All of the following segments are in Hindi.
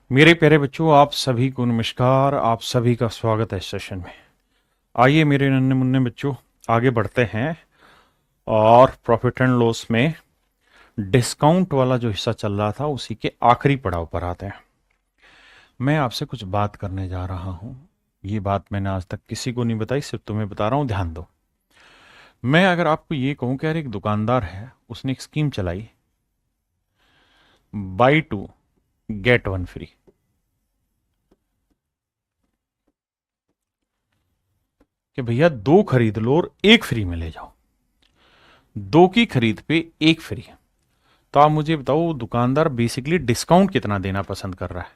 मेरे प्यारे बच्चों, आप सभी को नमस्कार। आप सभी का स्वागत है इस सेशन में। आइए मेरे नन्हे मुन्ने बच्चों, आगे बढ़ते हैं और प्रॉफिट एंड लॉस में डिस्काउंट वाला जो हिस्सा चल रहा था उसी के आखिरी पड़ाव पर आते हैं। मैं आपसे कुछ बात करने जा रहा हूं। ये बात मैंने आज तक किसी को नहीं बताई, सिर्फ तुम्हें बता रहा हूं, ध्यान दो। मैं अगर आपको ये कहूं कि यार एक दुकानदार है, उसने एक स्कीम चलाई, buy two get one free. कि भैया दो खरीद लो और एक फ्री में ले जाओ, दो की खरीद पे एक फ्री। तो आप मुझे बताओ, वो दुकानदार बेसिकली डिस्काउंट कितना देना पसंद कर रहा है?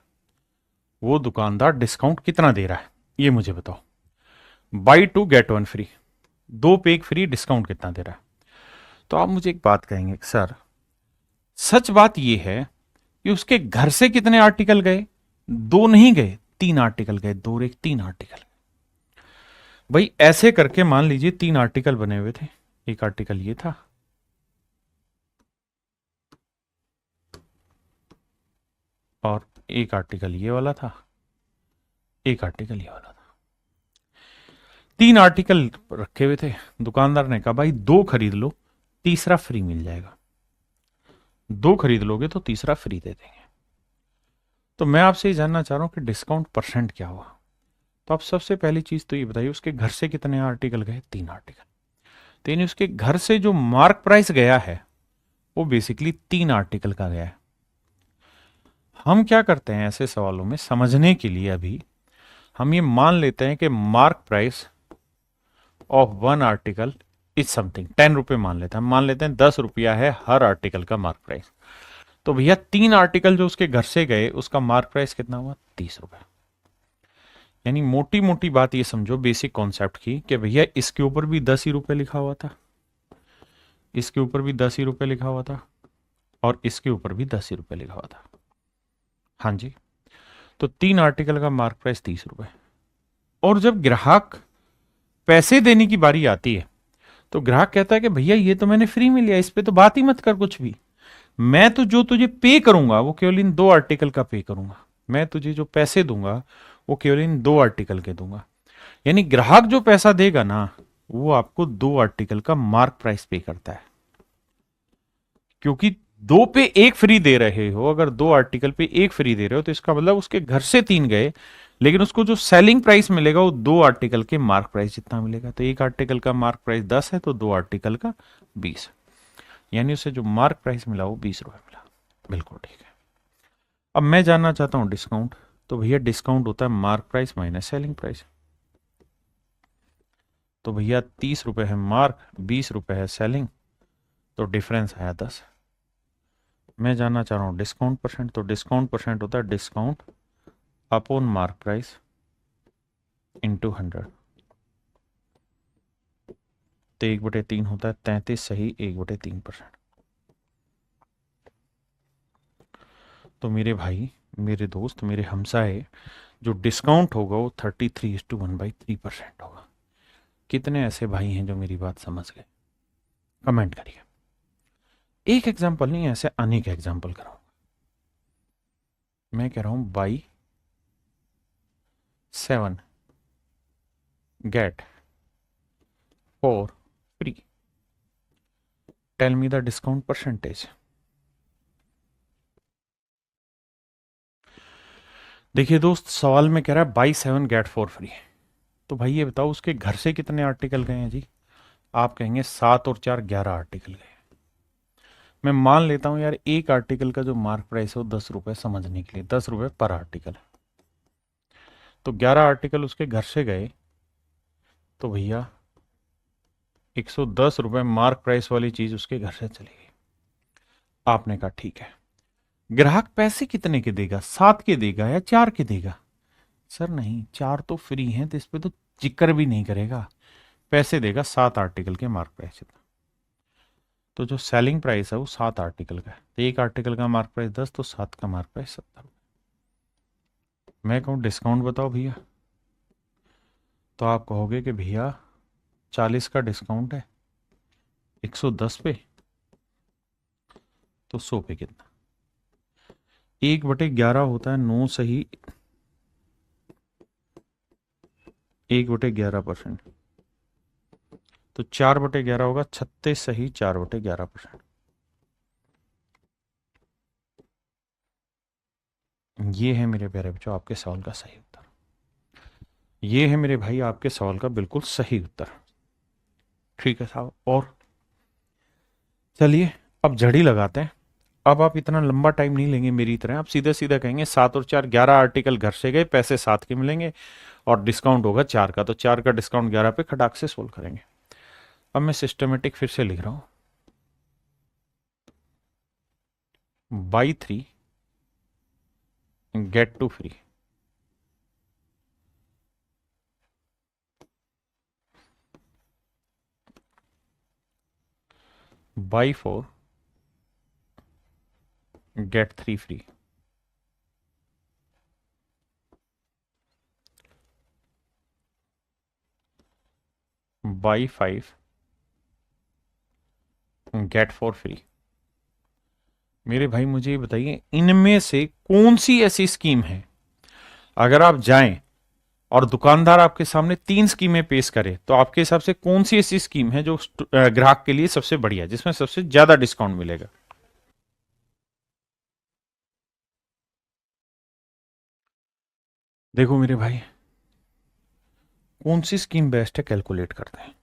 वो दुकानदार डिस्काउंट कितना दे रहा है, ये मुझे बताओ। Buy two get one free, दो पे एक फ्री, डिस्काउंट कितना दे रहा है? तो आप मुझे एक बात कहेंगे, सर सच बात यह है कि उसके घर से कितने आर्टिकल गए? दो नहीं गए, तीन आर्टिकल गए। दो और एक, तीन आर्टिकल। भाई ऐसे करके मान लीजिए तीन आर्टिकल बने हुए थे। एक आर्टिकल ये था, और एक आर्टिकल ये वाला था, एक आर्टिकल ये वाला था। तीन आर्टिकल रखे हुए थे। दुकानदार ने कहा भाई दो खरीद लो, तीसरा फ्री मिल जाएगा। दो खरीद लोगे तो तीसरा फ्री दे देंगे। तो मैं आपसे ये जानना चाह रहा हूं कि डिस्काउंट परसेंट क्या हुआ। तो आप सबसे पहली चीज तो ये बताइए, उसके घर से कितने आर्टिकल गए? तीन आर्टिकल। तो यानी उसके घर से जो मार्क प्राइस गया है वो बेसिकली तीन आर्टिकल का गया है। हम क्या करते हैं ऐसे सवालों में समझने के लिए, अभी हम ये मान लेते हैं कि mark price of one article is something 10 रुपए मान लेते हैं। हम मान लेते हैं 10 रुपया है हर आर्टिकल का मार्क प्राइस। तो भैया तीन आर्टिकल जो उसके घर से गए उसका मार्क प्राइस कितना हुआ? 30 रुपए। यानी मोटी मोटी बात ये समझो, बेसिक कॉन्सेप्ट की, कि भैया इसके ऊपर भी 10 ही रुपए लिखा हुआ था, इसके ऊपर भी 10 ही रुपए लिखा हुआ था, और इसके ऊपर भी 10 ही रुपए लिखा हुआ था। हाँ जी। तो तीन आर्टिकल का मार्क प्राइस 30 रुपए। और जब ग्राहक पैसे देने की बारी आती है तो ग्राहक कहता है कि भैया ये तो मैंने फ्री में लिया, इस पे तो बात ही मत कर कुछ भी। मैं तो जो तुझे पे करूंगा वो केवल इन दो आर्टिकल का पे करूंगा। मैं तुझे जो पैसे दूंगा वो केवल इन दो आर्टिकल के दूंगा। यानी ग्राहक जो पैसा देगा ना, वो आपको दो आर्टिकल का मार्क प्राइस पे करता है। क्योंकि दो पे एक फ्री दे रहे हो, अगर दो आर्टिकल पे एक फ्री दे रहे हो तो इसका मतलब उसके घर से तीन गए, लेकिन उसको जो सेलिंग प्राइस मिलेगा वो दो आर्टिकल के मार्क प्राइस जितना मिलेगा। तो एक आर्टिकल का मार्क प्राइस 10 है तो दो आर्टिकल का 20। यानी उसे जो मार्क प्राइस मिला वो 20 रुपए मिला। बिल्कुल ठीक है। अब मैं जानना चाहता हूं डिस्काउंट। तो भैया डिस्काउंट होता है mark price minus selling price. तो भैया 30 रुपए है मार्क, 20 रुपए है सेलिंग, तो डिफरेंस आया 10। मैं जानना चाह रहा हूँ डिस्काउंट परसेंट। तो डिस्काउंट परसेंट होता है discount upon mark price into 100। तो 1/3 होता है 33, सही 1/3%। तो मेरे भाई, मेरे दोस्त, मेरे हमसाए, जो डिस्काउंट होगा वो 33:1/3% होगा। कितने ऐसे भाई हैं जो मेरी बात समझ गए? कमेंट करिए। एक एग्जाम्पल नहीं, ऐसे अनेक एग्जाम्पल कराऊंगा। मैं कह रहा हूं buy 7 get 4 free. Tell me the discount percentage. देखिए दोस्त, सवाल में कह रहा है बाई 7 गेट 4 फ्री। तो भाई ये बताओ उसके घर से कितने आर्टिकल गए हैं जी? आप कहेंगे 7 और 4 11 आर्टिकल गए। मैं मान लेता हूं यार एक आर्टिकल का जो मार्क प्राइस है वो 10 रुपए, समझने के लिए 10 रुपए पर आर्टिकल। तो 11 आर्टिकल उसके घर से गए, तो भैया 110 रुपए मार्क प्राइस वाली चीज उसके घर से चली गई। आपने कहा ठीक है, ग्राहक पैसे कितने के देगा? 7 के देगा या 4 के देगा? सर नहीं, 4 तो फ्री हैं तो इस पे तो जिक्र भी नहीं करेगा। पैसे देगा 7 आर्टिकल के मार्क प्राइस जितना। तो जो सेलिंग प्राइस है वो 7 आर्टिकल का है। तो एक आर्टिकल का मार्क प्राइस 10, तो 7 का मार्क प्राइस 70। मैं कहूँ डिस्काउंट बताओ भैया, तो आप कहोगे कि भैया 40 का डिस्काउंट है 110 पे, तो 100 पे कितना? 1/11 होता है 9 सही 1/11%। तो 4/11 होगा 36 सही 4/11%। ये है मेरे प्यारे बच्चों आपके सवाल का सही उत्तर। ये है मेरे भाई आपके सवाल का बिल्कुल सही उत्तर। ठीक है साहब, और चलिए अब झड़ी लगाते हैं। अब आप इतना लंबा टाइम नहीं लेंगे मेरी तरह, आप सीधे सीधे कहेंगे 7 और 4 11 आर्टिकल घर से गए, पैसे 7 के मिलेंगे और डिस्काउंट होगा 4 का, तो 4 का डिस्काउंट 11 पे खटाक से सोल्व करेंगे। अब मैं सिस्टमेटिक फिर से लिख रहा हूं, buy 3 get 2 free. Buy 4 get 3 free. Buy 5 get 4 free. मेरे भाई मुझे ये बताइए इनमें से कौन सी ऐसी स्कीम है, अगर आप जाएं और दुकानदार आपके सामने 3 स्कीमें पेश करे तो आपके हिसाब से कौन सी ऐसी स्कीम है जो ग्राहक के लिए सबसे बढ़िया, जिसमें सबसे ज्यादा डिस्काउंट मिलेगा? देखो मेरे भाई, कौन सी स्कीम बेस्ट है कैलकुलेट करते हैं।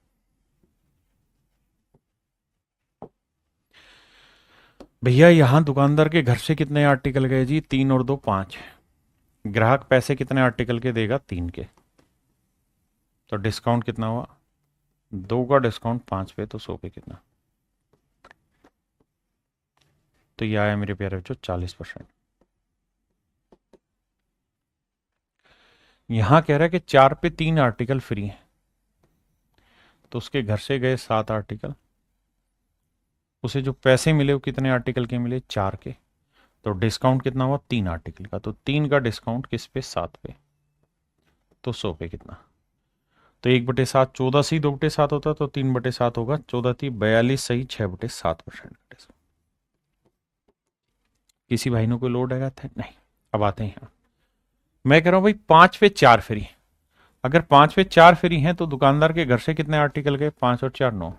भैया यहां दुकानदार के घर से कितने आर्टिकल गए जी? 3 और 2 5। ग्राहक पैसे कितने आर्टिकल के देगा? 3 के। तो डिस्काउंट कितना हुआ? 2 का डिस्काउंट 5 पे, तो 100 पे कितना? तो ये आया मेरे प्यारे बच्चों 40%। यहां कह रहा है कि 4 पे 3 आर्टिकल फ्री हैं, तो उसके घर से गए 7 आर्टिकल, उसे जो पैसे मिले वो कितने आर्टिकल के मिले? 4 के। तो डिस्काउंट कितना हुआ? 3 आर्टिकल का, तो 3 का डिस्काउंट किस पे? 7 पे, तो 100 पे कितना? तो 1/7 14 से ही 2/7 होता, तो 3/7 होगा 14 थी 42 सही 6/7% का डिस्काउंट। किसी भाई ने कोई लोड आएगा था? नहीं। अब आते हैं यहाँ, मैं कह रहा हूं भाई 5 पे 4 फ्री। अगर 5 पे 4 फ्री हैं तो दुकानदार के घर से कितने आर्टिकल गए? 5 और 4 9,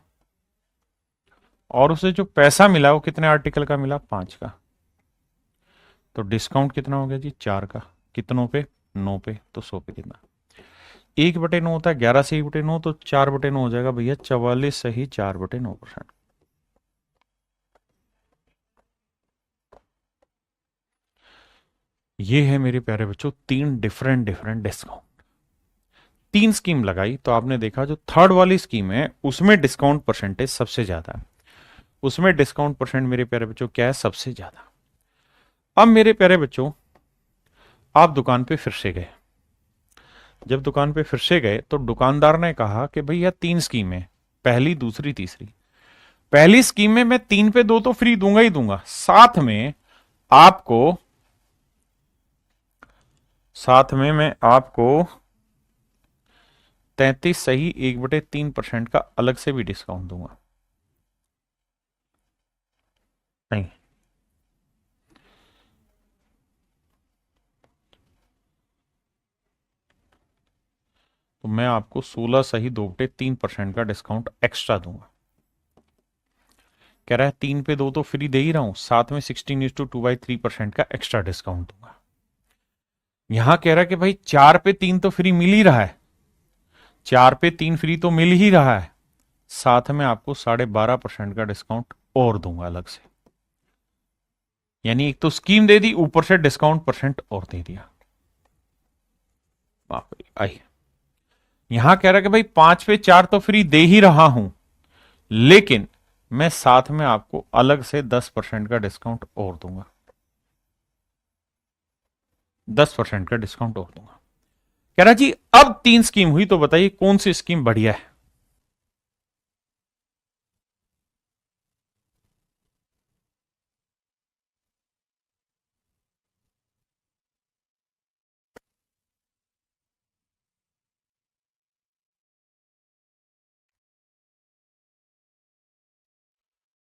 और उसे जो पैसा मिला वो कितने आर्टिकल का मिला? 5 का। तो डिस्काउंट कितना हो गया जी? 4 का। कितनों पे? 9 पे, तो 100 पे कितना? 1/9 होता है 11 से 1/9, तो 4/9 हो जाएगा भैया 44 सही 4/9%। ये है मेरे प्यारे बच्चों 3 डिफरेंट डिफरेंट डिस्काउंट। 3 स्कीम लगाई तो आपने देखा जो थर्ड वाली स्कीम है उसमें डिस्काउंट परसेंटेज सबसे ज्यादा है, उसमें डिस्काउंट परसेंट मेरे प्यारे बच्चों क्या है? सबसे ज्यादा। अब मेरे प्यारे बच्चों आप दुकान पे फिर से गए, जब दुकान पे फिर से गए तो दुकानदार ने कहा कि भैया 3 स्कीम है, पहली दूसरी तीसरी। पहली स्कीम में मैं 3 पे 2 तो फ्री दूंगा ही दूंगा, आपको साथ में मैं आपको 33 सही 1/3% का अलग से भी डिस्काउंट दूंगा। नहीं, तो मैं आपको 16 सही 2/3% का डिस्काउंट एक्स्ट्रा दूंगा। कह रहा है 3 पे 2 तो फ्री दे ही रहा हूं, साथ में 16:2/3% का एक्स्ट्रा डिस्काउंट दूंगा। यहां कह रहा है कि भाई 4 पे 3 तो फ्री मिल ही रहा है, 4 पे 3 फ्री तो मिल ही रहा है, साथ में आपको 12.5% का डिस्काउंट और दूंगा अलग से। यानी एक तो स्कीम दे दी, ऊपर से डिस्काउंट परसेंट और दे दिया। आई यहां कह रहा है कि भाई 5 पे 4 तो फ्री दे ही रहा हूं, लेकिन मैं साथ में आपको अलग से 10% का डिस्काउंट और दूंगा, 10% का डिस्काउंट और दूंगा। कह रहा जी अब 3 स्कीम हुई तो बताइए कौन सी स्कीम बढ़िया है?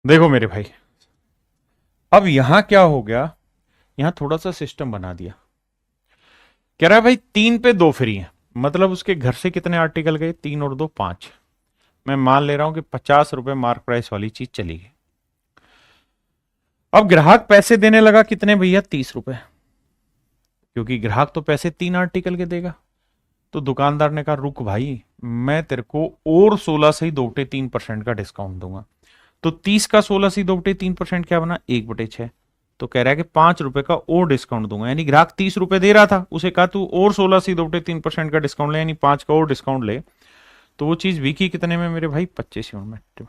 देखो मेरे भाई, अब यहां क्या हो गया यहां थोड़ा सा सिस्टम बना दिया। कह रहा है भाई 3 पे 2 फ्री है, मतलब उसके घर से कितने आर्टिकल गए, 3 और 2 5। मैं मान ले रहा हूं कि 50 रुपए मार्क प्राइस वाली चीज चली गई। अब ग्राहक पैसे देने लगा कितने भैया, 30 रुपए, क्योंकि ग्राहक तो पैसे 3 आर्टिकल के देगा। तो दुकानदार ने कहा रुक भाई, मैं तेरे को और 16 से ही 2/3% का डिस्काउंट दूंगा। तो 30 का 16 से 2/3% क्या बना, 1/6। तो कह रहा है कि 5 रुपए का और डिस्काउंट दूंगा, यानी ग्राहक 30 रुपए दे रहा था, उसे कहा तू और 16 से 2/3% का डिस्काउंट ले, यानी 5 का और डिस्काउंट ले। तो वो चीज बिकी कितने में मेरे भाई, 25 यूनिट में।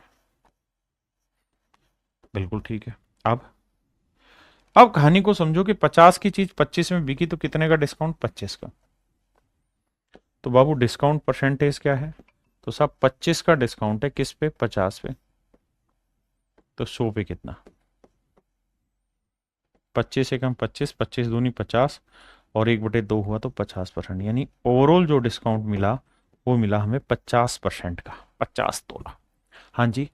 बिल्कुल ठीक है। अब कहानी को समझो कि 50 की चीज 25 में बिकी, तो कितने का डिस्काउंट, 25 का। तो बाबू डिस्काउंट परसेंटेज क्या है, तो सब 25 का डिस्काउंट है किस पे, 50 पे। तो 100 पे कितना, 25 से कम 25, 25 दूनी 50 और 1/2 हुआ तो 50%, यानी ओवरऑल जो डिस्काउंट मिला वो मिला हमें 50% का, 50 तोला। हाँ जी।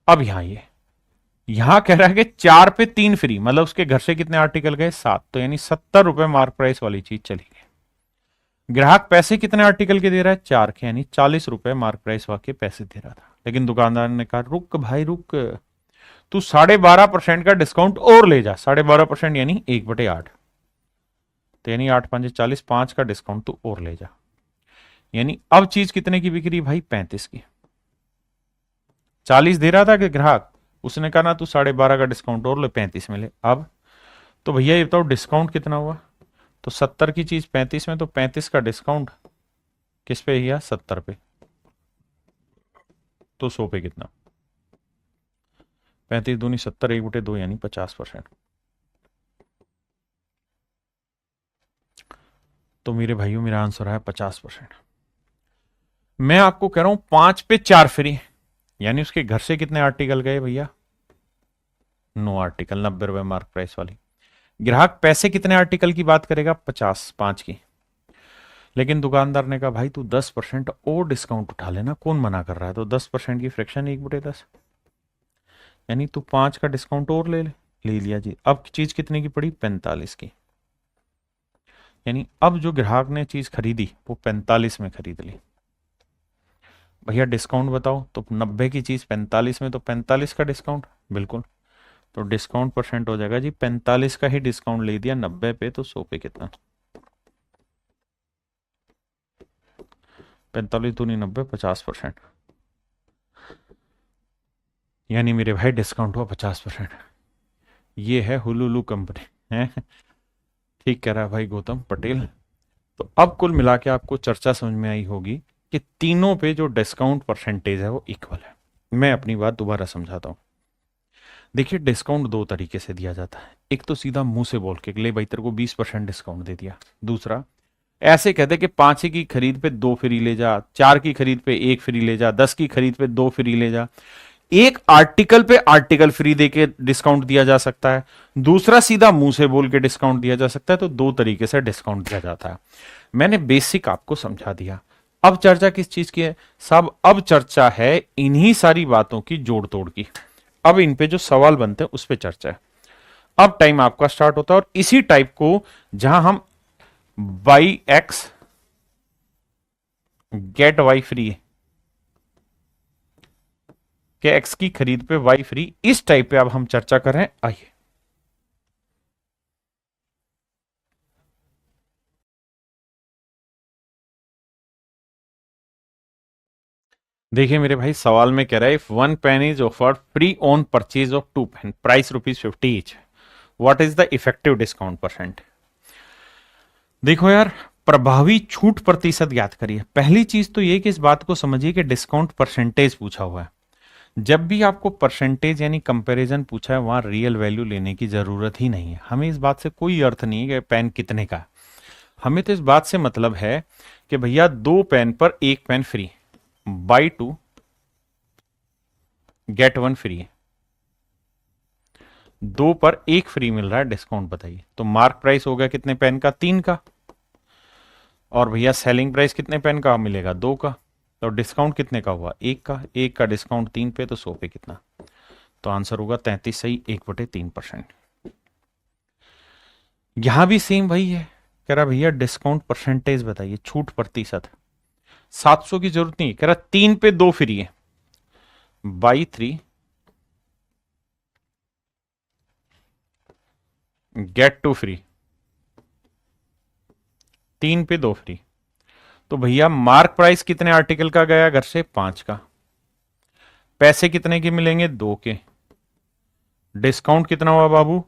अब यहां कह रहा है कि 4 पे 3 फ्री, मतलब उसके घर से कितने आर्टिकल गए, 7, तो यानी 70 रुपए मार्क प्राइस वाली चीज चली गई। ग्राहक पैसे कितने आर्टिकल के दे रहा है, 4 के, यानी 40 रुपए मार्क प्राइस वाके पैसे दे रहा था। लेकिन दुकानदार ने कहा रुक भाई रुक, तू 12.5% का डिस्काउंट और ले जा, 12.5% यानी 1/8, तो यानी 8 5 40, 5 का डिस्काउंट तू और ले जा। यानी अब चीज कितने की बिक रही भाई, 35 की। 40 दे रहा था कि ग्राहक, उसने कहा ना तू 12.5 का डिस्काउंट और ले, 35 में ले। अब तो भैया ये बताओ डिस्काउंट कितना हुआ, तो 70 की चीज 35 में, तो 35 का डिस्काउंट किस पे किया, 70 पे। तो 100 पे कितना, 35 दूनी 70, 1/2 यानी 50%। तो मेरे भाइयों मेरा आंसर है 50%। मैं आपको कह रहा हूं 5 पे 4 फ्री, यानी उसके घर से कितने आर्टिकल गए भैया, 9 आर्टिकल, 90 रुपए मार्क प्राइस वाली। ग्राहक पैसे कितने आर्टिकल की बात करेगा, 50, 5 की। लेकिन दुकानदार ने कहा भाई तू 10% और डिस्काउंट उठा लेना, कौन मना कर रहा है, तो 10% की फ्रैक्शन 1/10, यानी तू 5 का डिस्काउंट और ले लिया जी। अब चीज कितने की पड़ी, 45 की। यानी अब जो ग्राहक ने चीज खरीदी वो 45 में खरीद ली। भैया डिस्काउंट बताओ, तो 90 की चीज 45 में, तो 45 का डिस्काउंट, बिल्कुल। तो डिस्काउंट परसेंट हो जाएगा जी, 45 का ही डिस्काउंट ले दिया 90 पे, तो 100 पे कितना, 45 दूनी 90, 50%, यानी मेरे भाई डिस्काउंट हुआ 50%। ये है हुलुलु कंपनी है। ठीक कह रहा है भाई गौतम पटेल। तो अब कुल मिला के आपको चर्चा समझ में आई होगी कि तीनों पे जो डिस्काउंट परसेंटेज है वो इक्वल है। मैं अपनी बात दोबारा समझाता हूं। देखिए डिस्काउंट दो तरीके से दिया जाता है, एक तो सीधा मुंह से बोल के ले भाई तेरे को 20% डिस्काउंट दे दिया। दूसरा ऐसे कहते कि 5 की खरीद पे 2 फ्री ले जा, 4 की खरीद पे 1 फ्री ले जा, 10 की खरीद पे 2 फ्री ले जा। एक आर्टिकल पे आर्टिकल फ्री देके डिस्काउंट दिया जा सकता है, दूसरा सीधा मुंह से बोल के डिस्काउंट दिया जा सकता है। तो दो तरीके से डिस्काउंट दिया जाता है। मैंने बेसिक आपको समझा दिया। अब चर्चा किस चीज की है साहब, अब चर्चा है इन्हीं सारी बातों की जोड़ तोड़ की। अब इन पे जो सवाल बनते हैं उस पे चर्चा है। अब टाइम आपका स्टार्ट होता है और इसी टाइप को जहां हम buy X get Y free के एक्स की खरीद पे वाई फ्री, इस टाइप पे अब हम चर्चा कर रहे हैं। आइए देखिए मेरे भाई, सवाल में कह रहा है if 1 pen is offered free on purchase of 2 pen, price ₹50 each, what is the effective discount percent. देखो यार, प्रभावी छूट प्रतिशत याद करिए। पहली चीज तो ये कि इस बात को समझिए कि डिस्काउंट परसेंटेज पूछा हुआ है। जब भी आपको परसेंटेज यानी कंपैरिजन पूछा है वहां रियल वैल्यू लेने की जरूरत ही नहीं है। हमें इस बात से कोई अर्थ नहीं है कि पेन कितने का है। हमें तो इस बात से मतलब है कि भैया 2 पेन पर 1 pen free, buy 2 get 1 free, 2 पर 1 फ्री मिल रहा है, डिस्काउंट बताइए। तो मार्क प्राइस हो गया कितने पेन का, 3 का। और भैया सेलिंग प्राइस कितने पेन का मिलेगा, 2 का। तो डिस्काउंट कितने का हुआ, 1 का। 1 का डिस्काउंट 3 पे, तो 100 पे कितना। तो आंसर होगा 33 सही, 1/3%। यहां भी सेम वही है, कह रहा भैया डिस्काउंट परसेंटेज बताइए, छूट प्रतिशत। 700 की जरूरत नहीं, कह रहा 3 पे 2 फ्री है, बाई 3 गेट 2 फ्री, 3 पे 2 फ्री। तो भैया मार्क प्राइस कितने आर्टिकल का गया घर से? 5 का। पैसे कितने के मिलेंगे? 2 के। डिस्काउंट कितना हुआ बाबू?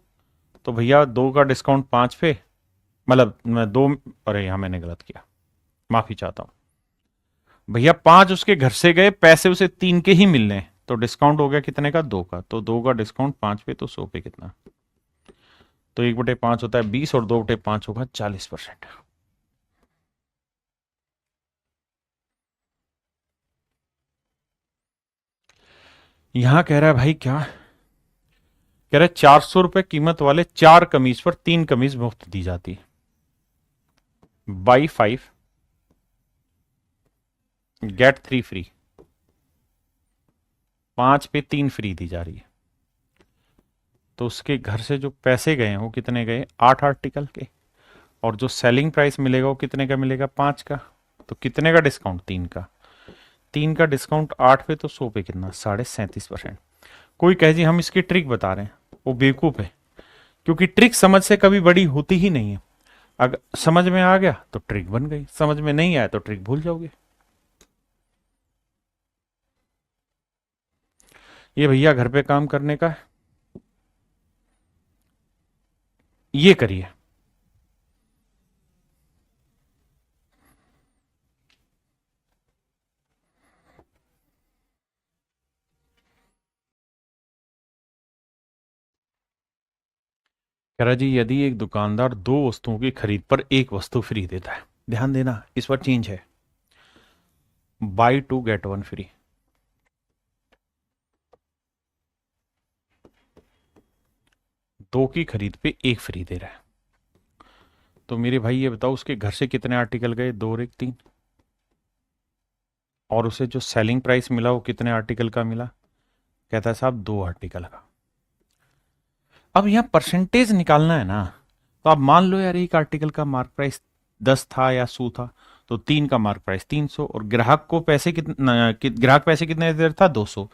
तो भैया 2 का डिस्काउंट 5 पे, मतलब मैं 2, अरे यहां मैंने गलत किया, माफी चाहता हूं भैया। 5 उसके घर से गए, पैसे उसे 3 के ही मिलने हैं, तो डिस्काउंट हो गया कितने का? 2 का। तो 2 का डिस्काउंट 5 पे, तो 100 पे कितना? तो 1/5 होता है 20 और 2/5 होगा 40%। यहां कह रहा है भाई क्या कह रहा है, 400 रुपए कीमत वाले 4 कमीज पर 3 कमीज मुफ्त दी जाती है, बाई 5 गेट 3 फ्री, 5 पे 3 फ्री दी जा रही है। तो उसके घर से जो पैसे गए हैं वो कितने गए? 8 आर्टिकल के। और जो सेलिंग प्राइस मिलेगा वो कितने का मिलेगा? 5 का। तो कितने का डिस्काउंट? 3 का। 3 का डिस्काउंट 8 पे, तो 100 पे कितना? 37.5%। कोई कहे जी हम इसकी ट्रिक बता रहे हैं, वो बेवकूफ है, क्योंकि ट्रिक समझ से कभी बड़ी होती ही नहीं है। अगर समझ में आ गया तो ट्रिक बन गई, समझ में नहीं आया तो ट्रिक भूल जाओगे। ये भैया घर पे काम करने का, ये करिए। कह रहा जी यदि एक दुकानदार 2 वस्तुओं की खरीद पर एक वस्तु फ्री देता है, ध्यान देना इस पर चेंज है, बाई 2 गेट 1 फ्री। 2 की खरीद पे 1 फ्री दे रहा है, तो मेरे भाई ये बताओ उसके घर से कितने आर्टिकल गए? 2 और 1 3। और उसे जो सेलिंग प्राइस मिला वो कितने आर्टिकल का मिला? कहता है साहब 2 आर्टिकल का। अब यहां परसेंटेज निकालना है ना, तो आप मान लो यार एक आर्टिकल का मार्क प्राइस 10 था या 100 था, तो 3 का मार्क प्राइस 300, और ग्राहक को पैसे ग्राहक पैसे कितने दे रहा था? 200।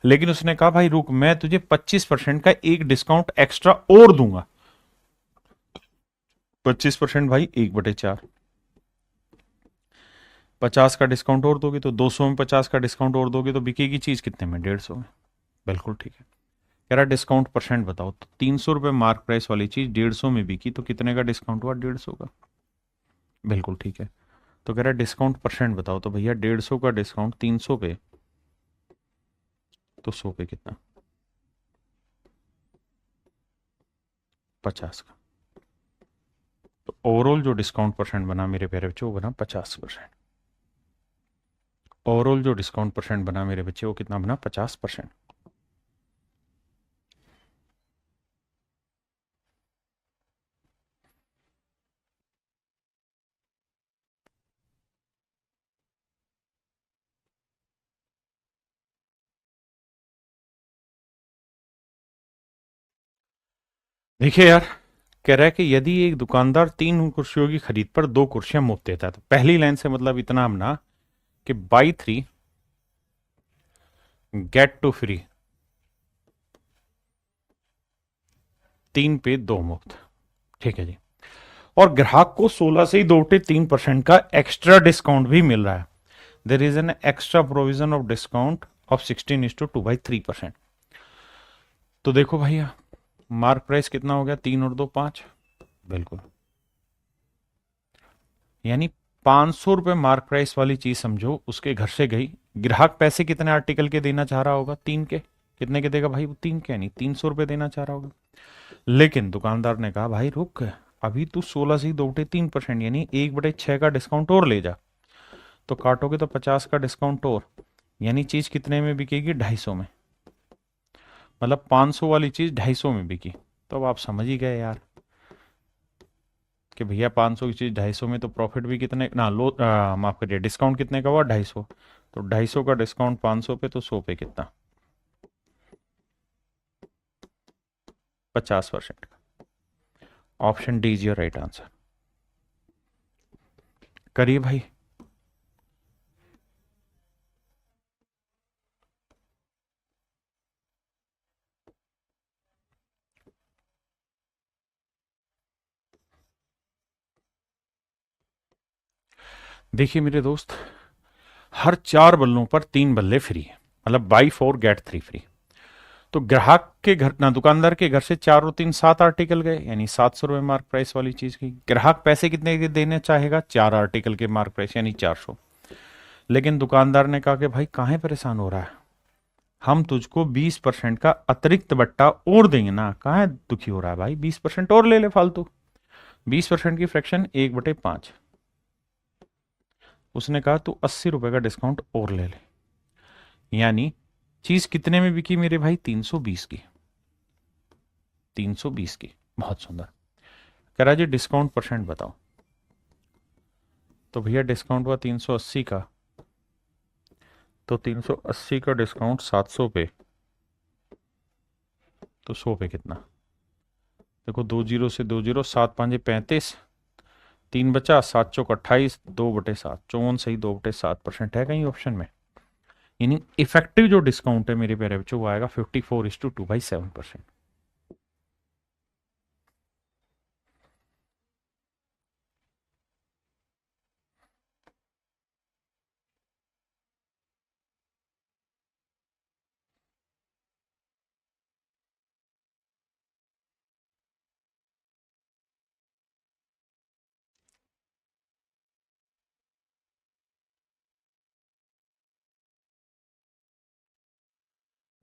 लेकिन उसने कहा भाई रुक, मैं तुझे 25% का एक डिस्काउंट एक्स्ट्रा और दूंगा। 25% भाई 1/4, 50 का डिस्काउंट और दोगे तो 200 में, 50 का डिस्काउंट और दोगे तो बिकेगी चीज कितने में? 150 में। बिल्कुल ठीक है। कह रहा डिस्काउंट परसेंट बताओ, तो 300 रुपए मार्क प्राइस वाली चीज 150 में बिकी, तो कितने का डिस्काउंट हुआ? 150 का। बिल्कुल ठीक है। तो कह रहा डिस्काउंट परसेंट बताओ, तो भैया 150 का डिस्काउंट 300 पे, तो 100 पे कितना? 50 का। तो ओवरऑल जो डिस्काउंट परसेंट बना मेरे प्यारे बच्चों, वो बना 50%। ओवरऑल जो डिस्काउंट परसेंट बना मेरे बच्चे, वो कितना बना? 50%। देखिए यार, कह रहा है कि यदि एक दुकानदार 3 कुर्सियों की खरीद पर 2 कुर्सियां मुफ्त देता है, तो पहली लाइन से मतलब इतना हमना कि बाई 3 गेट 2 फ्री, 3 पे 2 मुफ्त। ठीक है जी। और ग्राहक को 16 से ही 2.3% का एक्स्ट्रा डिस्काउंट भी मिल रहा है। There is an extra provision of discount of 16:2/3%। तो देखो भैया मार्क प्राइस कितना हो गया? 3 और 2 5। बिल्कुल। यानी 500 रुपए मार्क प्राइस वाली चीज समझो उसके घर से गई, ग्राहक पैसे कितने आर्टिकल के देना चाह रहा होगा? 3 के। कितने के देगा भाई? वो 3 के, नहीं 300 रुपए देना चाह रहा होगा। लेकिन दुकानदार ने कहा भाई रुक, अभी तू 16 से 2.3% यानी 1/6 का डिस्काउंट और ले जा। तो काटोगे तो 50 का डिस्काउंट और, यानी चीज कितने में बिकेगी? 250 में। मतलब 500 वाली चीज 250 में बिकी। तो अब आप समझ ही गए यार कि भैया 500 की चीज 250 में, तो प्रॉफिट भी कितने ना लो, माफ करिए, डिस्काउंट कितने का हुआ? 250। तो 250 का डिस्काउंट 500 पे, तो 100 पे कितना? 50% का। Option D is your right answer. करिए भाई। देखिए मेरे दोस्त, हर 4 बल्लों पर 3 बल्ले फ्री है, मतलब बाई 4 गेट 3 फ्री। तो ग्राहक के घर ना, दुकानदार के घर से 4 और 3 7 आर्टिकल गए, यानी 700 रुपये मार्क प्राइस वाली चीज की। ग्राहक पैसे कितने के देने चाहेगा? 4 आर्टिकल के मार्क प्राइस यानी 400। लेकिन दुकानदार ने कहा कि भाई काहे परेशान हो रहा है, हम तुझको 20% का अतिरिक्त बट्टा और देंगे ना, काहे दुखी हो रहा है भाई, 20% और ले ले फालतू। 20% की फ्रैक्शन 1/5। उसने कहा तू 80 रुपए का डिस्काउंट और ले ले, यानी चीज कितने में बिकी मेरे भाई? 320 की। 320 की, बहुत सुंदर। कह रहा जी डिस्काउंट परसेंट बताओ। तो भैया डिस्काउंट हुआ 380 का, तो 380 का डिस्काउंट 700 पे, तो 100 पे कितना? देखो 2 जीरो से 2 जीरो, 7 5 35, 3 बचा, 7 चौक 28, 2/7, 54 सही, 2/7% है कहीं ऑप्शन में। यानी इफेक्टिव जो डिस्काउंट है मेरे प्यारे बच्चों वो आएगा 54:2/7%।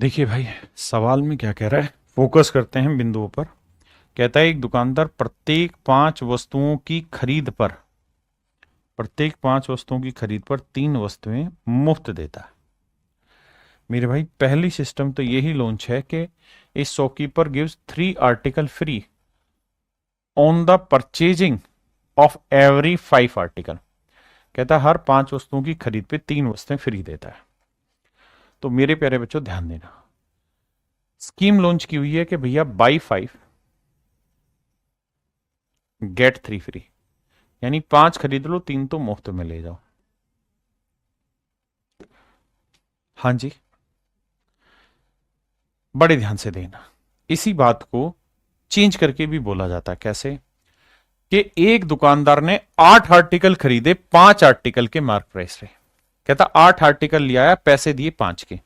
देखिए भाई, सवाल में क्या कह रहा है, फोकस करते हैं बिंदुओं पर। कहता है एक दुकानदार प्रत्येक 5 वस्तुओं की खरीद पर 3 वस्तुएं मुफ्त देता है। मेरे भाई पहली सिस्टम तो यही लॉन्च है कि इस shopkeeper gives 3 article free on the purchasing of every 5 article. कहता है हर 5 वस्तुओं की खरीद पे 3 वस्तुएं फ्री देता है। तो मेरे प्यारे बच्चों ध्यान देना, स्कीम लॉन्च की हुई है कि भैया बाई 5 गेट 3 फ्री, यानी 5 खरीद लो 3 तो मुफ्त में ले जाओ। हाँ जी, बड़े ध्यान से देना। इसी बात को चेंज करके भी बोला जाता है। कैसे? कि एक दुकानदार ने 8 आर्टिकल खरीदे 5 आर्टिकल के मार्क प्राइस पे। कहता 8 आर्टिकल ले आया, पैसे दिए 5 के,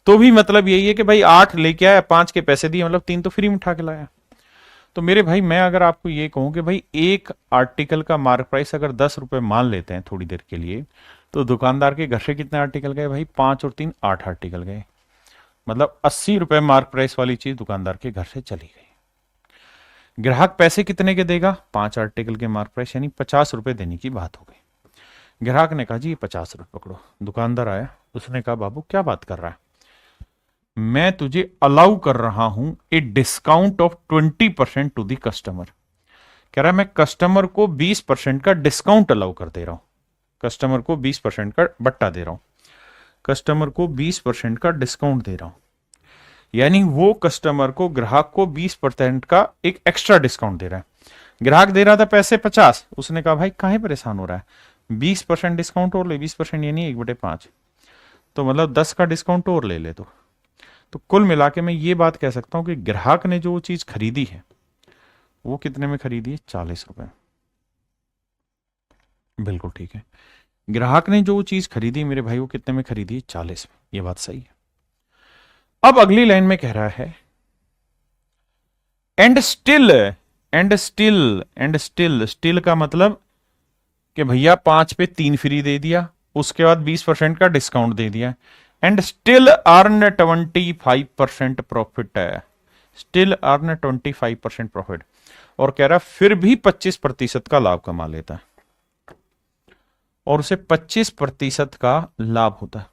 तो भी मतलब यही है कि भाई 8 लेके आया, 5 के पैसे दिए, मतलब 3 तो फ्री में उठा के लाया। तो मेरे भाई मैं अगर आपको ये कहूं कि भाई एक आर्टिकल का मार्क प्राइस अगर 10 रुपए मान लेते हैं थोड़ी देर के लिए, तो दुकानदार के घर से कितने आर्टिकल गए भाई? 5 और 3 8 आर्टिकल गए, मतलब 80 रुपए मार्क प्राइस वाली चीज दुकानदार के घर से चली गई। ग्राहक पैसे कितने के देगा? 5 आर्टिकल के मार्क प्राइस, यानी 50 रुपए देने की बात हो गई। ग्राहक ने कहा जी ये 50 रुपए पकड़ो। दुकानदार आया, उसने कहा बाबू क्या बात कर रहा है, मैं तुझे अलाउ कर रहा हूं a discount of 20% to the customer. कह रहा है मैं कस्टमर को 20% का डिस्काउंट अलाउ कर दे रहा हूं, कस्टमर को 20% का बट्टा दे रहा हूं, कस्टमर को 20% का डिस्काउंट दे रहा हूं। यानी वो कस्टमर को, ग्राहक को 20% का एक एक्स्ट्रा डिस्काउंट दे रहा है। ग्राहक दे रहा था पैसे 50, उसने कहा भाई काहे परेशान हो रहा है, 20% डिस्काउंट और ले, 20% यानी 1/5, तो मतलब 10 का डिस्काउंट और ले ले। तो कुल मिला के मैं ये बात कह सकता हूं कि ग्राहक ने जो चीज खरीदी है वो कितने में खरीदी है? 40 रुपए। बिल्कुल ठीक है, ग्राहक ने जो चीज खरीदी मेरे भाई वो कितने में खरीदी है? 40 में। ये बात सही है। अब अगली लाइन में कह रहा है एंड स्टिल, स्टिल का मतलब कि भैया 5 पे 3 फ्री दे दिया, उसके बाद 20% का डिस्काउंट दे दिया, एंड स्टिल अर्न 25% प्रॉफिट है, स्टिल अर्न 25% प्रॉफिट। और कह रहा फिर भी 25% का लाभ कमा लेता है, और उसे 25% का लाभ होता है,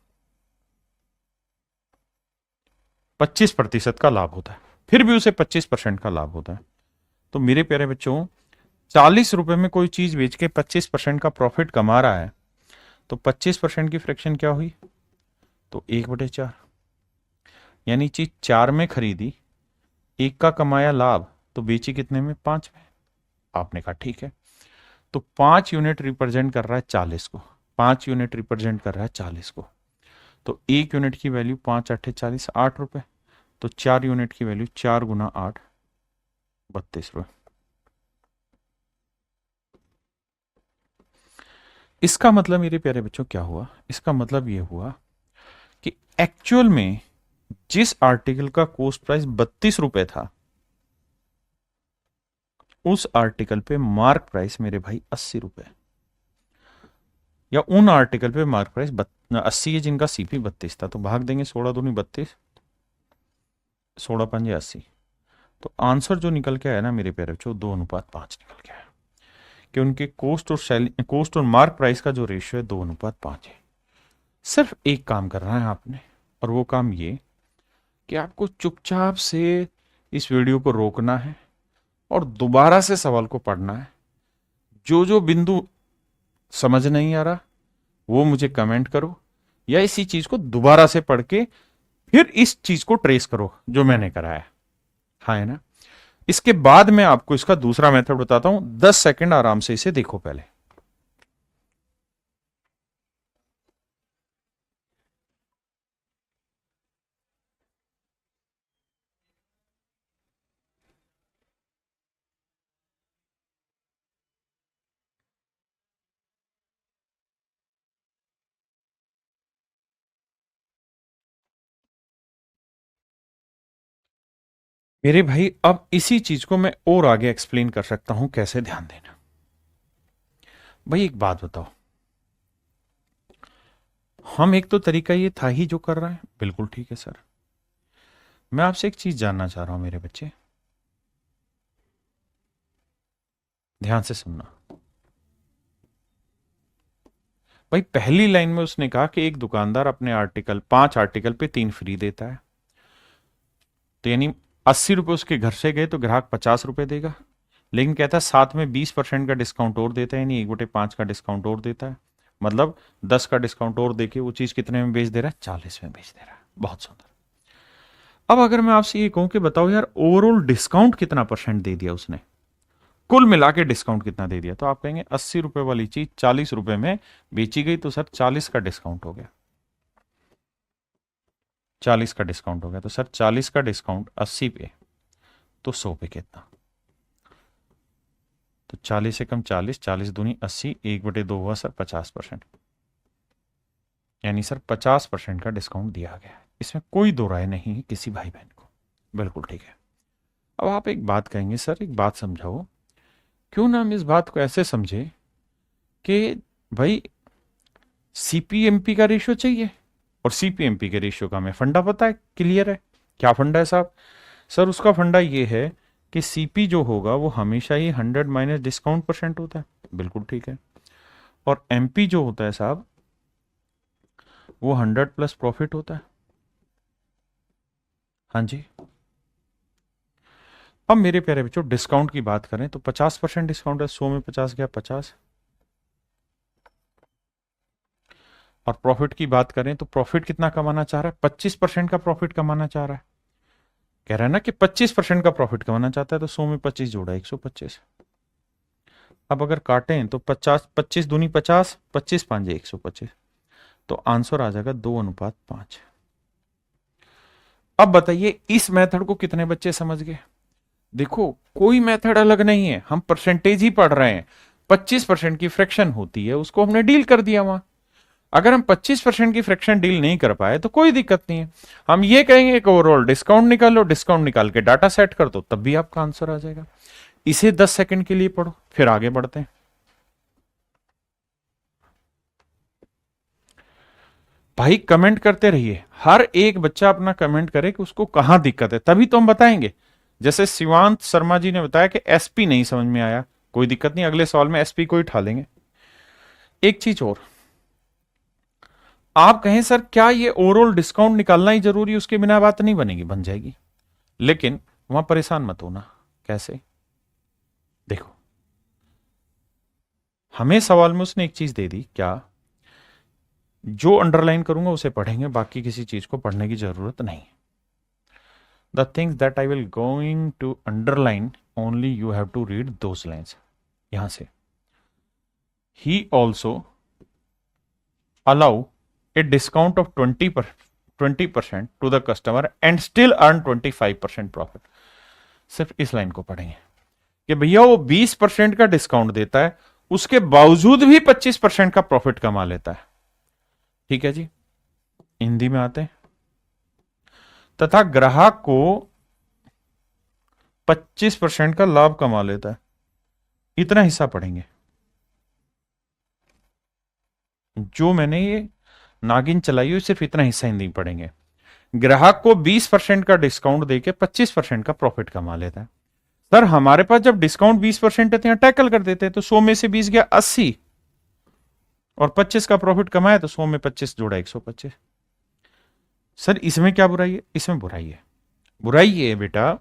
25% का लाभ होता है, फिर भी उसे 25% का लाभ होता है। तो मेरे प्यारे बच्चों 40 रुपए में कोई चीज बेच के 25% का प्रॉफिट कमा रहा है, तो 25% की फ्रैक्शन क्या हुई? तो 1/4, यानी चीज 4 में खरीदी, 1 का कमाया लाभ, तो बेची कितने में? 5 में। आपने कहा ठीक है। तो 5 यूनिट रिप्रेजेंट कर रहा है 40 को, 5 यूनिट रिप्रेजेंट कर रहा है 40 को, तो 1 यूनिट की वैल्यू 5 8 40, 8 रुपए। तो 4 यूनिट की वैल्यू 4 गुना 8, 32 रुपए। इसका मतलब मेरे प्यारे बच्चों क्या हुआ? इसका मतलब ये हुआ कि एक्चुअल में जिस आर्टिकल का कॉस्ट प्राइस 32 रुपए था, उस आर्टिकल पे मार्क प्राइस मेरे भाई 80 रुपए, या उन आर्टिकल पे मार्क प्राइस 80 है जिनका सीपी 32 था। तो भाग देंगे 16 दूनी 32, 16 पंजे 80। तो आंसर जो निकल के आया ना मेरे प्यारे बच्चों, 2:5 निकल के आया कि उनके कोस्ट और मार्क प्राइस का जो रेशियो है 2:5 है। सिर्फ एक काम करना है आपने, और वो काम ये कि आपको चुपचाप से इस वीडियो को रोकना है और दोबारा से सवाल को पढ़ना है। जो जो बिंदु समझ नहीं आ रहा वो मुझे कमेंट करो, या इसी चीज को दोबारा से पढ़ के फिर इस चीज को ट्रेस करो जो मैंने कराया। हाँ है ना? इसके बाद मैं आपको इसका दूसरा मेथड बताता हूं। 10 सेकंड आराम से इसे देखो पहले। मेरे भाई अब इसी चीज को मैं और आगे एक्सप्लेन कर सकता हूं कैसे, ध्यान देना। भाई एक बात बताओ, हम एक तो तरीका ये था ही जो कर रहे हैं, बिल्कुल ठीक है सर। मैं आपसे एक चीज जानना चाह रहा हूं मेरे बच्चे, ध्यान से सुनना। भाई पहली लाइन में उसने कहा कि एक दुकानदार अपने आर्टिकल 5 आर्टिकल पे 3 फ्री देता है, तो यानी 80 रुपए उसके घर से गए तो ग्राहक 50 रुपए देगा, लेकिन कहता है साथ में 20% का डिस्काउंट और देता है, यानी 1/5 का डिस्काउंट और देता है, मतलब 10 का डिस्काउंट और देके वो चीज कितने में बेच दे रहा है? 40 में बेच दे रहा है। बहुत सुंदर। अब अगर मैं आपसे ये कहूं कि बताओ यार ओवरऑल डिस्काउंट कितना परसेंट दे दिया उसने, कुल मिला के डिस्काउंट कितना दे दिया, तो आप कहेंगे 80 रुपए वाली चीज 40 रुपए में बेची गई, तो सर 40 का डिस्काउंट हो गया, 40 का डिस्काउंट हो गया। तो सर 40 का डिस्काउंट 80 पे, तो 100 पे कितना? तो 40 से कम 40, 40 दूनी 80, 1/2 हुआ सर 50%, यानी सर 50% का डिस्काउंट दिया गया है। इसमें कोई दो राय नहीं है किसी भाई बहन को, बिल्कुल ठीक है। अब आप एक बात कहेंगे सर एक बात समझाओ, क्यों ना हम इस बात को ऐसे समझे कि भाई सीपीएमपी का रेशियो चाहिए, और सीपीएमपी के रेशियो का हमें फंडा पता है, क्लियर है। क्या फंडा है साहब? सर उसका फंडा ये है कि सीपी जो होगा वो हमेशा ही 100 माइनस डिस्काउंट परसेंट होता है, बिल्कुल ठीक है। और एमपी जो होता है साहब वो 100 प्लस प्रॉफिट होता है। हाँ जी। अब मेरे प्यारे बच्चों डिस्काउंट की बात करें तो 50% डिस्काउंट है, 100 में 50 गया 50। और प्रॉफिट की बात करें तो प्रॉफिट कितना कमाना चाह रहा है? 25% का प्रॉफिट कमाना चाह रहा है। कह रहा है ना कि 25% का प्रॉफिट कमाना चाहता है, तो 100 में 25 जोड़ा 125। अब अगर काटें तो 50, 25 दूनी 50, 25 पांजे 125, तो आंसर आ जाएगा 2:5। अब बताइए इस मेथड को कितने बच्चे समझ गए? देखो कोई मेथड अलग नहीं है, हम परसेंटेज ही पढ़ रहे हैं। 25% की फ्रैक्शन होती है, उसको हमने डील कर दिया वहां। अगर हम 25% की फ्रैक्शन डील नहीं कर पाए तो कोई दिक्कत नहीं है, हम ये कहेंगे कि ओवरऑल डिस्काउंट निकालो, डिस्काउंट निकाल के डाटा सेट कर दो, तब भी आपका आंसर आ जाएगा। इसे 10 सेकंड के लिए पढ़ो, फिर आगे बढ़ते हैं। भाई कमेंट करते रहिए, हर एक बच्चा अपना कमेंट करे कि उसको कहां दिक्कत है, तभी तो हम बताएंगे। जैसे शिवांत शर्मा जी ने बताया कि एसपी नहीं समझ में आया, कोई दिक्कत नहीं, अगले सवाल में एसपी को ही उठा लेंगे। एक चीज और, आप कहें सर क्या ये ओवरऑल डिस्काउंट निकालना ही जरूरी, उसके बिना बात नहीं बनेगी? बन जाएगी, लेकिन वहां परेशान मत होना। कैसे? देखो हमें सवाल में उसने एक चीज दे दी, क्या? जो अंडरलाइन करूंगा उसे पढ़ेंगे, बाकी किसी चीज को पढ़ने की जरूरत नहीं। The things that I will going to underline only you have to read those lines. यहां से ही also allow a discount of 20% to the customer and still earn 25% profit. सिर्फ इस लाइन को पढ़ेंगे कि भैया वो 20% का डिस्काउंट देता है, उसके बावजूद भी 25% का प्रॉफिट कमा लेता है। ठीक है जी, हिंदी में आते हैं। तथा ग्राहक को 25% का लाभ कमा लेता है। इतना हिस्सा पढ़ेंगे जो मैंने ये नागिन चलाई हुई, सिर्फ इतना हिस्सा हिंदी में पढ़ेंगे। ग्राहक को 20% का डिस्काउंट देके 25% का प्रॉफिट कमा लेता है। सर हमारे पास जब डिस्काउंट 20% है तो यहां टैकल कर देते हैं, तो 100 में से 20 गया 80 और 25 का प्रॉफिट कमाया तो 100 में 25 जोड़ा 125। सर इसमें क्या बुराई है? इसमें बुराई है, बुराई ये है बेटा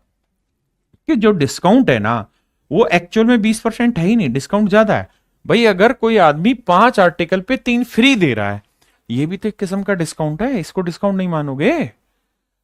कि जो डिस्काउंट है ना वो एक्चुअल में 20% है ही नहीं, डिस्काउंट ज्यादा है। भाई अगर कोई आदमी 5 आर्टिकल पे 3 फ्री दे रहा है, ये भी तो एक किस्म का डिस्काउंट है, इसको डिस्काउंट नहीं मानोगे?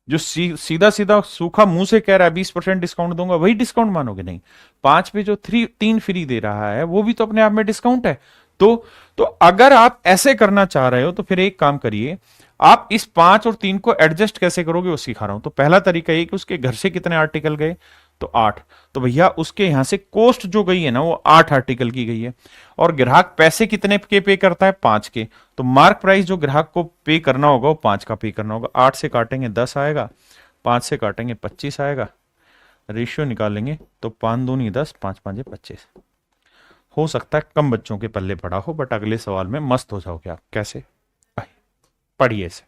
जो सीधा सीधा सूखा मुंह से कह रहा है 20% डिस्काउंट दूंगा, वही डिस्काउंट मानोगे? नहीं। 5 पे जो 3 फ्री दे रहा है वो भी तो अपने आप में डिस्काउंट है। तो तो अगर आप ऐसे करना चाह रहे हो तो फिर एक काम करिए, आप इस 5 और 3 को एडजस्ट कैसे करोगे वो सिखा रहा हूं। तो पहला तरीका ये कि उसके घर से कितने आर्टिकल गए, तो 8। तो भैया उसके यहां से कॉस्ट जो गई है ना वो 8 आर्टिकल की गई है, और ग्राहक पैसे कितने के पे करता है, 5 के। तो मार्क प्राइस जो ग्राहक को पे करना होगा वो 5 का पे करना होगा। 8 से काटेंगे 10 आएगा, 5 से काटेंगे 25 आएगा, रेशियो निकालेंगे तो 5 दूनी 10, 5 5 25। हो सकता है कम बच्चों के पल्ले पड़ा हो, बट अगले सवाल में मस्त हो जाओगे आप। कैसे? पढ़िए इसे।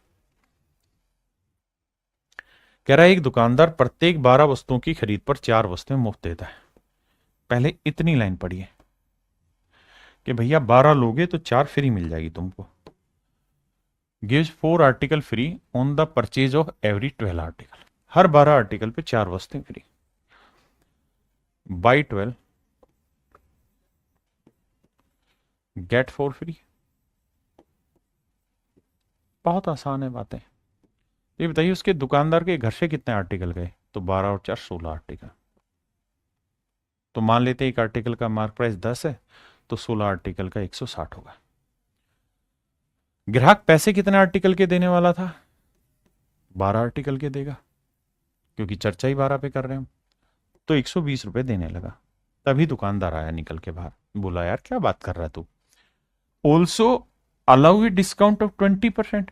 कह रहा है एक दुकानदार प्रत्येक 12 वस्तुओं की खरीद पर 4 वस्तुएं मुफ्त देता है। पहले इतनी लाइन पढ़िए कि भैया 12 लोगे तो 4 फ्री मिल जाएगी तुमको। Gives 4 article free on the purchase of every 12 article. Her 12 article पे 4 वस्तुएं फ्री। By 12 gate 4 free. बहुत आसान है बातें। ये बताइए उसके दुकानदार के घर से कितने आर्टिकल गए, तो 12 और 4 16 आर्टिकल। तो मान लेते हैं एक आर्टिकल का मार्क प्राइस 10 है, तो 16 आर्टिकल का 160 होगा। ग्राहक पैसे कितने आर्टिकल के देने वाला था, 12 आर्टिकल के देगा, क्योंकि चर्चा ही 12 पे कर रहे हैं हम। तो 120 रुपए देने लगा। तभी दुकानदार आया निकल के बाहर, बोला यार क्या बात कर रहा है तू, also allow a discount of 20%।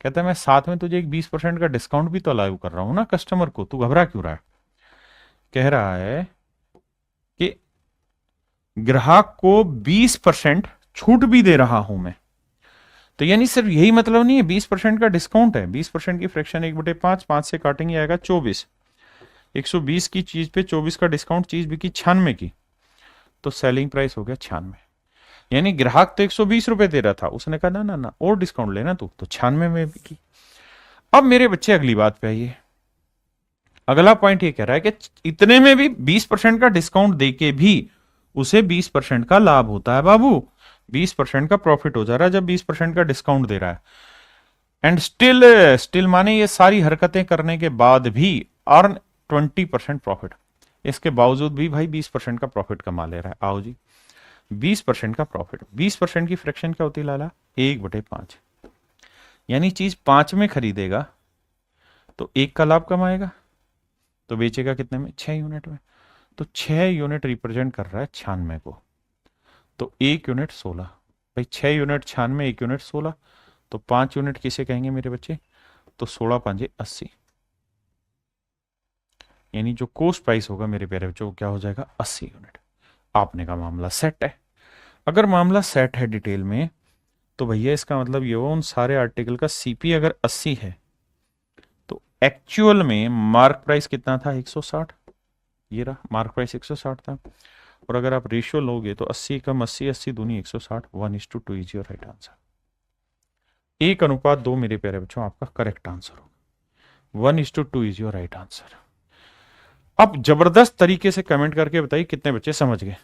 कहता है मैं साथ में तुझे एक 20% का डिस्काउंट भी तो अलाउ कर रहा हूं ना कस्टमर को, तू घबरा क्यों रहा है? कह रहा है कि ग्राहक को 20% छूट भी दे रहा हूं मैं। तो यानी सिर्फ यही मतलब नहीं है 20% का डिस्काउंट है, 20% की फ्रैक्शन 1/5, 5 से काटेंगे आएगा 24। 120 की चीज पे 24 का डिस्काउंट, चीज बिकी 96 की, तो सेलिंग प्राइस हो गया 96। यानी ग्राहक तो 120 रुपए दे रहा था, उसने कहा ना ना ना और डिस्काउंट लेना तू, तो 96 में बिकी। अब मेरे बच्चे अगली बात पे आइए। अगला पॉइंट ये कह रहा है कि इतने में भी 20% का डिस्काउंट देके भी उसे 20% का लाभ होता है बाबू। 20% का प्रॉफिट हो जा रहा है जब 20% का डिस्काउंट दे रहा है। एंड स्टिल स्टिल माने ये सारी हरकतें करने के बाद भी अर्न 20% प्रॉफिट। इसके बावजूद भी भाई 20% का प्रॉफिट कमा ले रहा है। आओ जी, 20% का प्रॉफिट, 20% की फ्रैक्शन क्या होती है लाला, 1/5। यानी चीज 5 में खरीदेगा तो 1 का लाभ कमाएगा, तो बेचेगा कितने में, 6 यूनिट में। तो 6 यूनिट रिप्रेजेंट कर रहा है 96 को, तो 1 यूनिट 16। भाई 6 यूनिट 96, 1 यूनिट 16, तो 5 यूनिट किसे कहेंगे मेरे बच्चे, तो 16 5 80। यानी जो कोस्ट प्राइस होगा मेरे प्यारे बच्चों क्या हो जाएगा, 80 यूनिट। आपने का मामला सेट है। अगर मामला सेट है डिटेल में, तो भैया इसका मतलब ये हुआ उन सारे आर्टिकल का सीपी अगर 80 है तो एक्चुअल में मार्क प्राइस कितना था, 160। ये रहा मार्क प्राइस 160 था। और अगर आप रेशियो लोगे तो 80 कम 80, 80 दूनी 160, 1:2 इज योर राइट आंसर। 1:2 मेरे प्यारे बच्चों आपका करेक्ट आंसर होगा। 1:2 इज योर राइट आंसर। अब जबरदस्त तरीके से कमेंट करके बताइए कितने बच्चे समझ गए।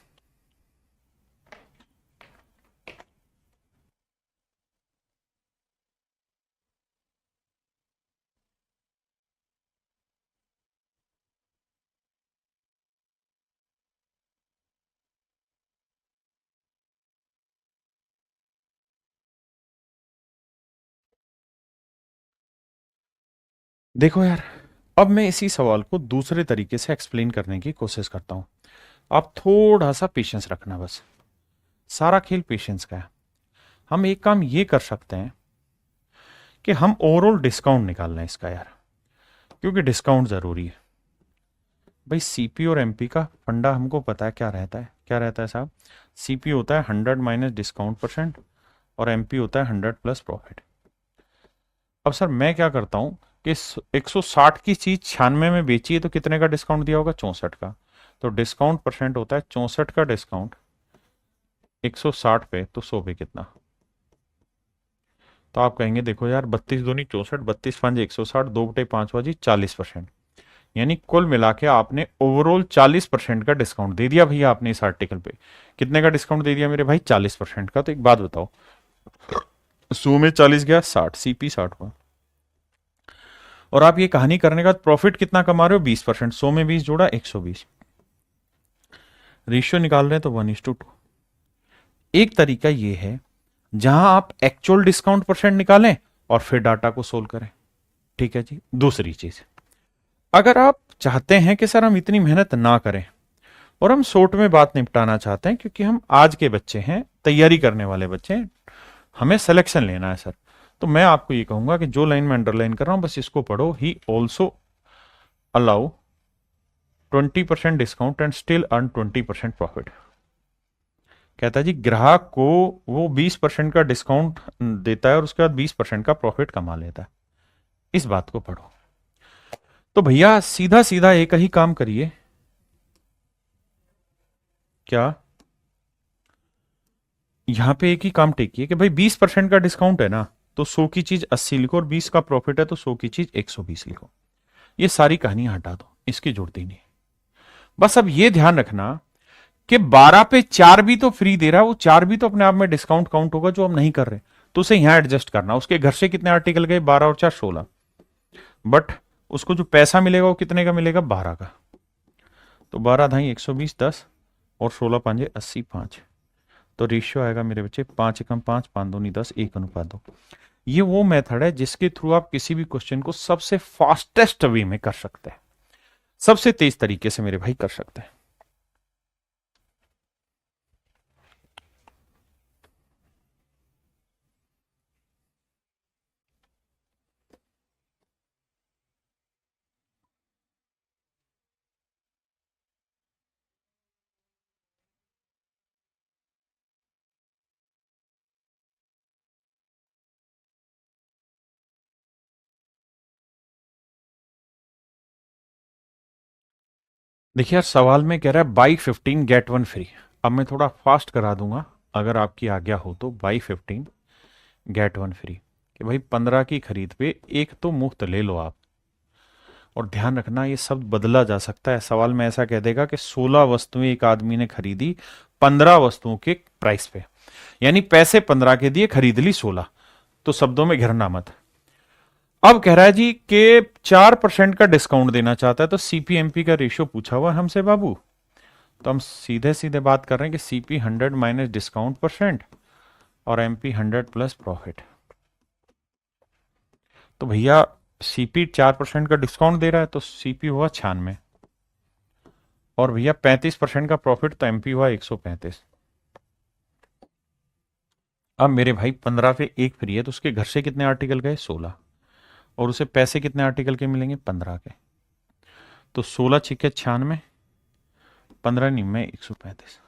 देखो यार, अब मैं इसी सवाल को दूसरे तरीके से एक्सप्लेन करने की कोशिश करता हूं। आप थोड़ा सा पेशेंस रखना बस। सारा खेल पेशेंस का है। हम एक काम ये कर सकते हैं कि हम ओवरऑल डिस्काउंट निकाल लें इसका यार, क्योंकि डिस्काउंट जरूरी है। भाई सीपी और एमपी का फंडा हमको पता है क्या रहता है। क्या रहता है साहब? सीपी होता है 100 - डिस्काउंट % और एमपी होता है 100 + प्रॉफिट। अब सर मैं क्या करता हूं कि 160 की चीज 96 में बेची है तो कितने का डिस्काउंट दिया होगा? 64 का। तो डिस्काउंट % होता है 64 का डिस्काउंट 160 पे, तो 100 पे कितना? तो आप कहेंगे देखो यार, 32 दूनी 64, 32 5 160, 2/5 बाजी 40%। यानी कुल मिला के आपने ओवरऑल 40% का डिस्काउंट दे दिया भैया आपने इस आर्टिकल पे। कितने का डिस्काउंट दे दिया मेरे भाई? 40% का। तो एक बात बताओ, 100 में 40 गया 60, सीपी 60 हुआ। और आप ये कहानी करने का प्रॉफिट कितना कमा रहे हो? 20%। 100 में 20 जोड़ा 120। रेशियो निकाल रहे हैं तो 1:2। एक तरीका ये है जहां आप एक्चुअल डिस्काउंट % निकालें और फिर डाटा को सोल्व करें। ठीक है जी। दूसरी चीज, अगर आप चाहते हैं कि सर हम इतनी मेहनत ना करें और हम शॉर्ट में बात निपटाना चाहते हैं, क्योंकि हम आज के बच्चे हैं, तैयारी करने वाले बच्चे हैं, हमें सिलेक्शन लेना है सर, तो मैं आपको ये कहूंगा कि जो लाइन में अंडरलाइन कर रहा हूं बस इसको पढ़ो। ही also allow 20% discount and still earn 20% profit. कहता है जी ग्राहक को वो 20% का डिस्काउंट देता है और उसके बाद 20% का प्रॉफिट कमा लेता है। इस बात को पढ़ो। तो भैया सीधा सीधा एक ही काम करिए। क्या? यहां पे एक ही काम टेकिए कि भाई 20% का डिस्काउंट है ना, तो 100 की चीज 80 लिखो, और 20 का प्रॉफिट है तो 100 की चीज 120 लिखो। ये सारी कहानियां हटा दो, इसकी जरूरत ही नहीं। बस अब ये ध्यान रखना कि 12 पे 4 भी तो फ्री दे रहा है, वो 4 भी तो अपने आप में डिस्काउंट काउंट होगा जो हम नहीं कर रहे। तो उसे यहां एडजस्ट करना। उसके घर से कितने आर्टिकल गए? 12 और 4 16। बट उसको जो पैसा मिलेगा वो कितने का मिलेगा? 12 का। तो 12 धाई 120, 10 और 16 पांजे 80, 5। तो रेशियो आएगा मेरे बच्चे 5 एकम 5, 5 दूनी 10, 1:2। ये वो मेथड है जिसके थ्रू आप किसी भी क्वेश्चन को सबसे फास्टेस्ट वे में कर सकते हैं, सबसे तेज तरीके से मेरे भाई कर सकते हैं। देखिए यार, सवाल में कह रहा है बाई 15 गेट 1 फ्री। अब मैं थोड़ा फास्ट करा दूंगा अगर आपकी आज्ञा हो तो। बाई 15 गेट 1 फ्री कि भाई 15 की खरीद पे एक तो मुफ्त ले लो आप। और ध्यान रखना ये शब्द बदला जा सकता है। सवाल में ऐसा कह देगा कि 16 वस्तुएं एक आदमी ने खरीदी 15 वस्तुओं के प्राइस पे, यानी पैसे 15 के दिए, खरीद ली 16। तो शब्दों में घिरना मत। अब कह रहा है जी कि 4% का डिस्काउंट देना चाहता है, तो सीपीएमपी का रेशियो पूछा हुआ है हमसे बाबू। तो हम सीधे सीधे बात कर रहे हैं कि सीपी 100 - डिस्काउंट % और एमपी 100 + प्रॉफिट। तो भैया सीपी 4% का डिस्काउंट दे रहा है तो सीपी हुआ 96, और भैया 35% का प्रॉफिट तो एमपी हुआ 135। अब मेरे भाई 15 पे एक फ्री है तो उसके घर से कितने आर्टिकल गए? 16। और उसे पैसे कितने आर्टिकल के मिलेंगे? 15 के। तो 16 छिके 96, 15 निम्न 135,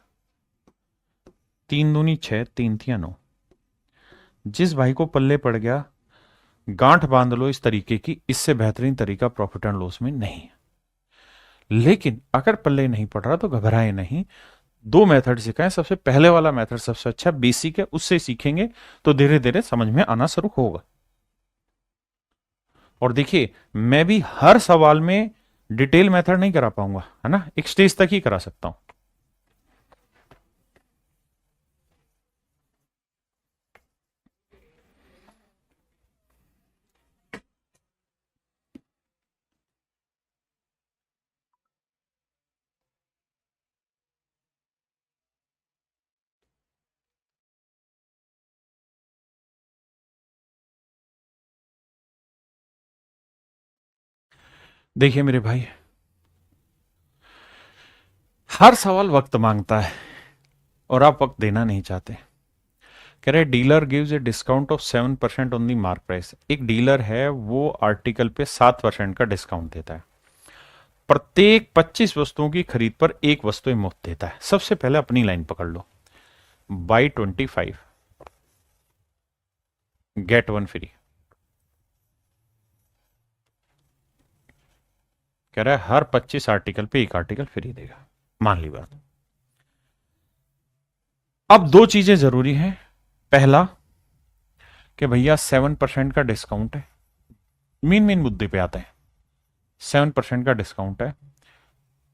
3 दूनी 6, 3 तिया 9। जिस भाई को पल्ले पड़ गया गांठ बांध लो इस तरीके की, इससे बेहतरीन तरीका प्रॉफिट एंड लॉस में नहीं है। लेकिन अगर पल्ले नहीं पड़ रहा तो घबराए नहीं। दो मेथड सिखाएं। सबसे पहले वाला मेथड सबसे अच्छा बेसिक है, उससे सीखेंगे तो धीरे धीरे समझ में आना शुरू होगा। और देखिए, मैं भी हर सवाल में डिटेल मेथड नहीं करा पाऊंगा, है ना, एक स्टेज तक ही करा सकता हूं। देखिए मेरे भाई, हर सवाल वक्त मांगता है और आप वक्त देना नहीं चाहते। कह रहे dealer gives A discount of 7% on the mark price. एक डीलर है, वो आर्टिकल पे 7% का डिस्काउंट देता है। प्रत्येक 25 वस्तुओं की खरीद पर एक वस्तु मुफ्त देता है। सबसे पहले अपनी लाइन पकड़ लो, बाई 25 गेट 1 फ्री। कह रहा है हर 25 आर्टिकल पे एक आर्टिकल फ्री देगा। मान ली बात। अब दो चीजें जरूरी हैं। पहला कि भैया 7% का डिस्काउंट है, मेन मेन मुद्दे पे आते हैं। 7% का डिस्काउंट है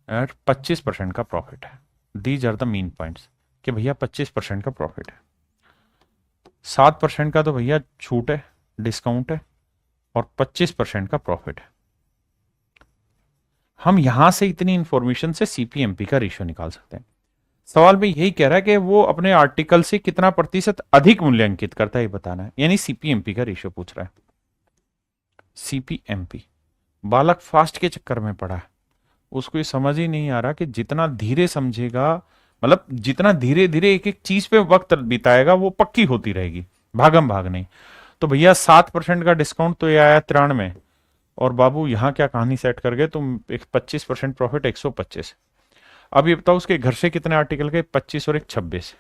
और 25% का प्रॉफिट है। These are the main points कि भैया 25% का प्रॉफिट है, 7% का तो भैया छूट है, डिस्काउंट है, और 25% का प्रॉफिट है। हम यहां से इतनी इंफॉर्मेशन से सीपीएमपी का रेशियो निकाल सकते हैं। सवाल में यही कह रहा है कि वो अपने आर्टिकल से कितना प्रतिशत अधिक मूल्यांकित करता है, ये बताना है, यानी सीपीएमपी का रेशियो पूछ रहा है। सीपीएमपी, बालक फास्ट के चक्कर में पड़ा है, उसको ये समझ ही नहीं आ रहा कि जितना धीरे समझेगा, मतलब जितना धीरे धीरे एक एक चीज पे वक्त बिताएगा वो पक्की होती रहेगी, भागम भाग नहीं। तो भैया 7% का डिस्काउंट तो ये आया 93, और बाबू यहां क्या कहानी सेट कर गए तुम, एक 25% प्रॉफिट 125। अब ये बताओ उसके घर से कितने आर्टिकल गए, 25 और एक 26।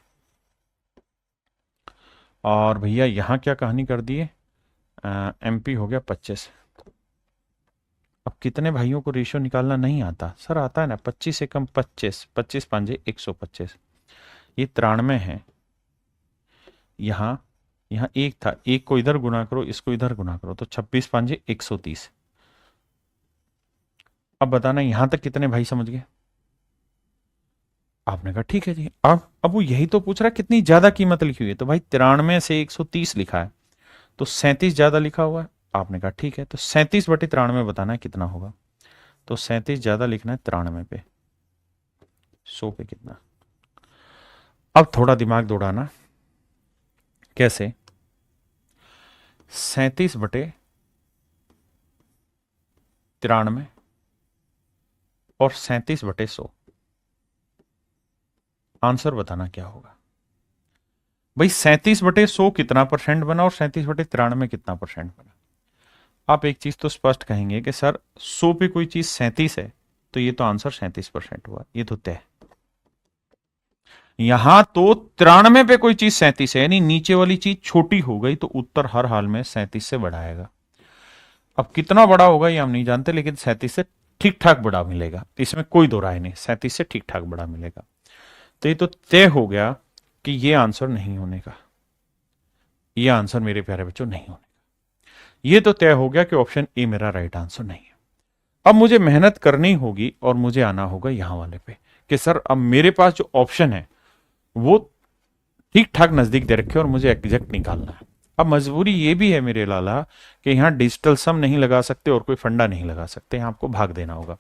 और भैया यहां क्या कहानी कर दिए, एमपी हो गया 25। अब कितने भाइयों को रेशियो निकालना नहीं आता? सर आता है ना, 25 से कम 25, 25 पांजे 125, ये 93 है। यहां यहां एक था, एक को इधर गुना करो, इसको इधर गुना करो, तो 26 पांजे 130। अब बताना यहां तक कितने भाई समझ गए? आपने कहा ठीक है जी। अब वो यही तो पूछ रहा है कितनी ज्यादा कीमत लिखी हुई है, तो भाई 93 से 130 लिखा है, तो 37 ज्यादा लिखा हुआ है। आपने कहा ठीक है, तो 37/93 बताना है कितना होगा, तो 37 ज्यादा लिखना है 93 पे, 100 पे कितना। अब थोड़ा दिमाग दौड़ाना, कैसे? 37/93 और 37/100, आंसर बताना क्या होगा भाई। 37/100 कितना परसेंट बना और 37/93 कितना परसेंट बना? आप एक चीज तो स्पष्ट कहेंगे कि सर 100 पे कोई चीज 37 है, तो ये तो आंसर 37% हुआ, ये तो तय। यहां तो 93 पे कोई चीज 37 है, यानी नीचे वाली चीज छोटी हो गई, तो उत्तर हर हाल में 37 से बढ़ाएगा। अब कितना बड़ा होगा ये हम नहीं जानते, लेकिन 37 से ठीक ठाक बड़ा मिलेगा, इसमें कोई दो राय नहीं, 37 से ठीक ठाक बड़ा मिलेगा। तो ये तो तय हो गया कि ये आंसर नहीं होने का, ये आंसर मेरे प्यारे बच्चों नहीं होने का। ये तो तय हो गया कि ऑप्शन ए मेरा राइट आंसर नहीं है। अब मुझे मेहनत करनी होगी और मुझे आना होगा यहां वाले पे कि सर अब मेरे पास जो ऑप्शन है वो ठीक ठाक नजदीक दे रखे और मुझे एग्जैक्ट निकालना है। अब मजबूरी ये भी है मेरे लाला कि यहां डिजिटल सम नहीं लगा सकते और कोई फंडा नहीं लगा सकते, यहां आपको भाग देना होगा।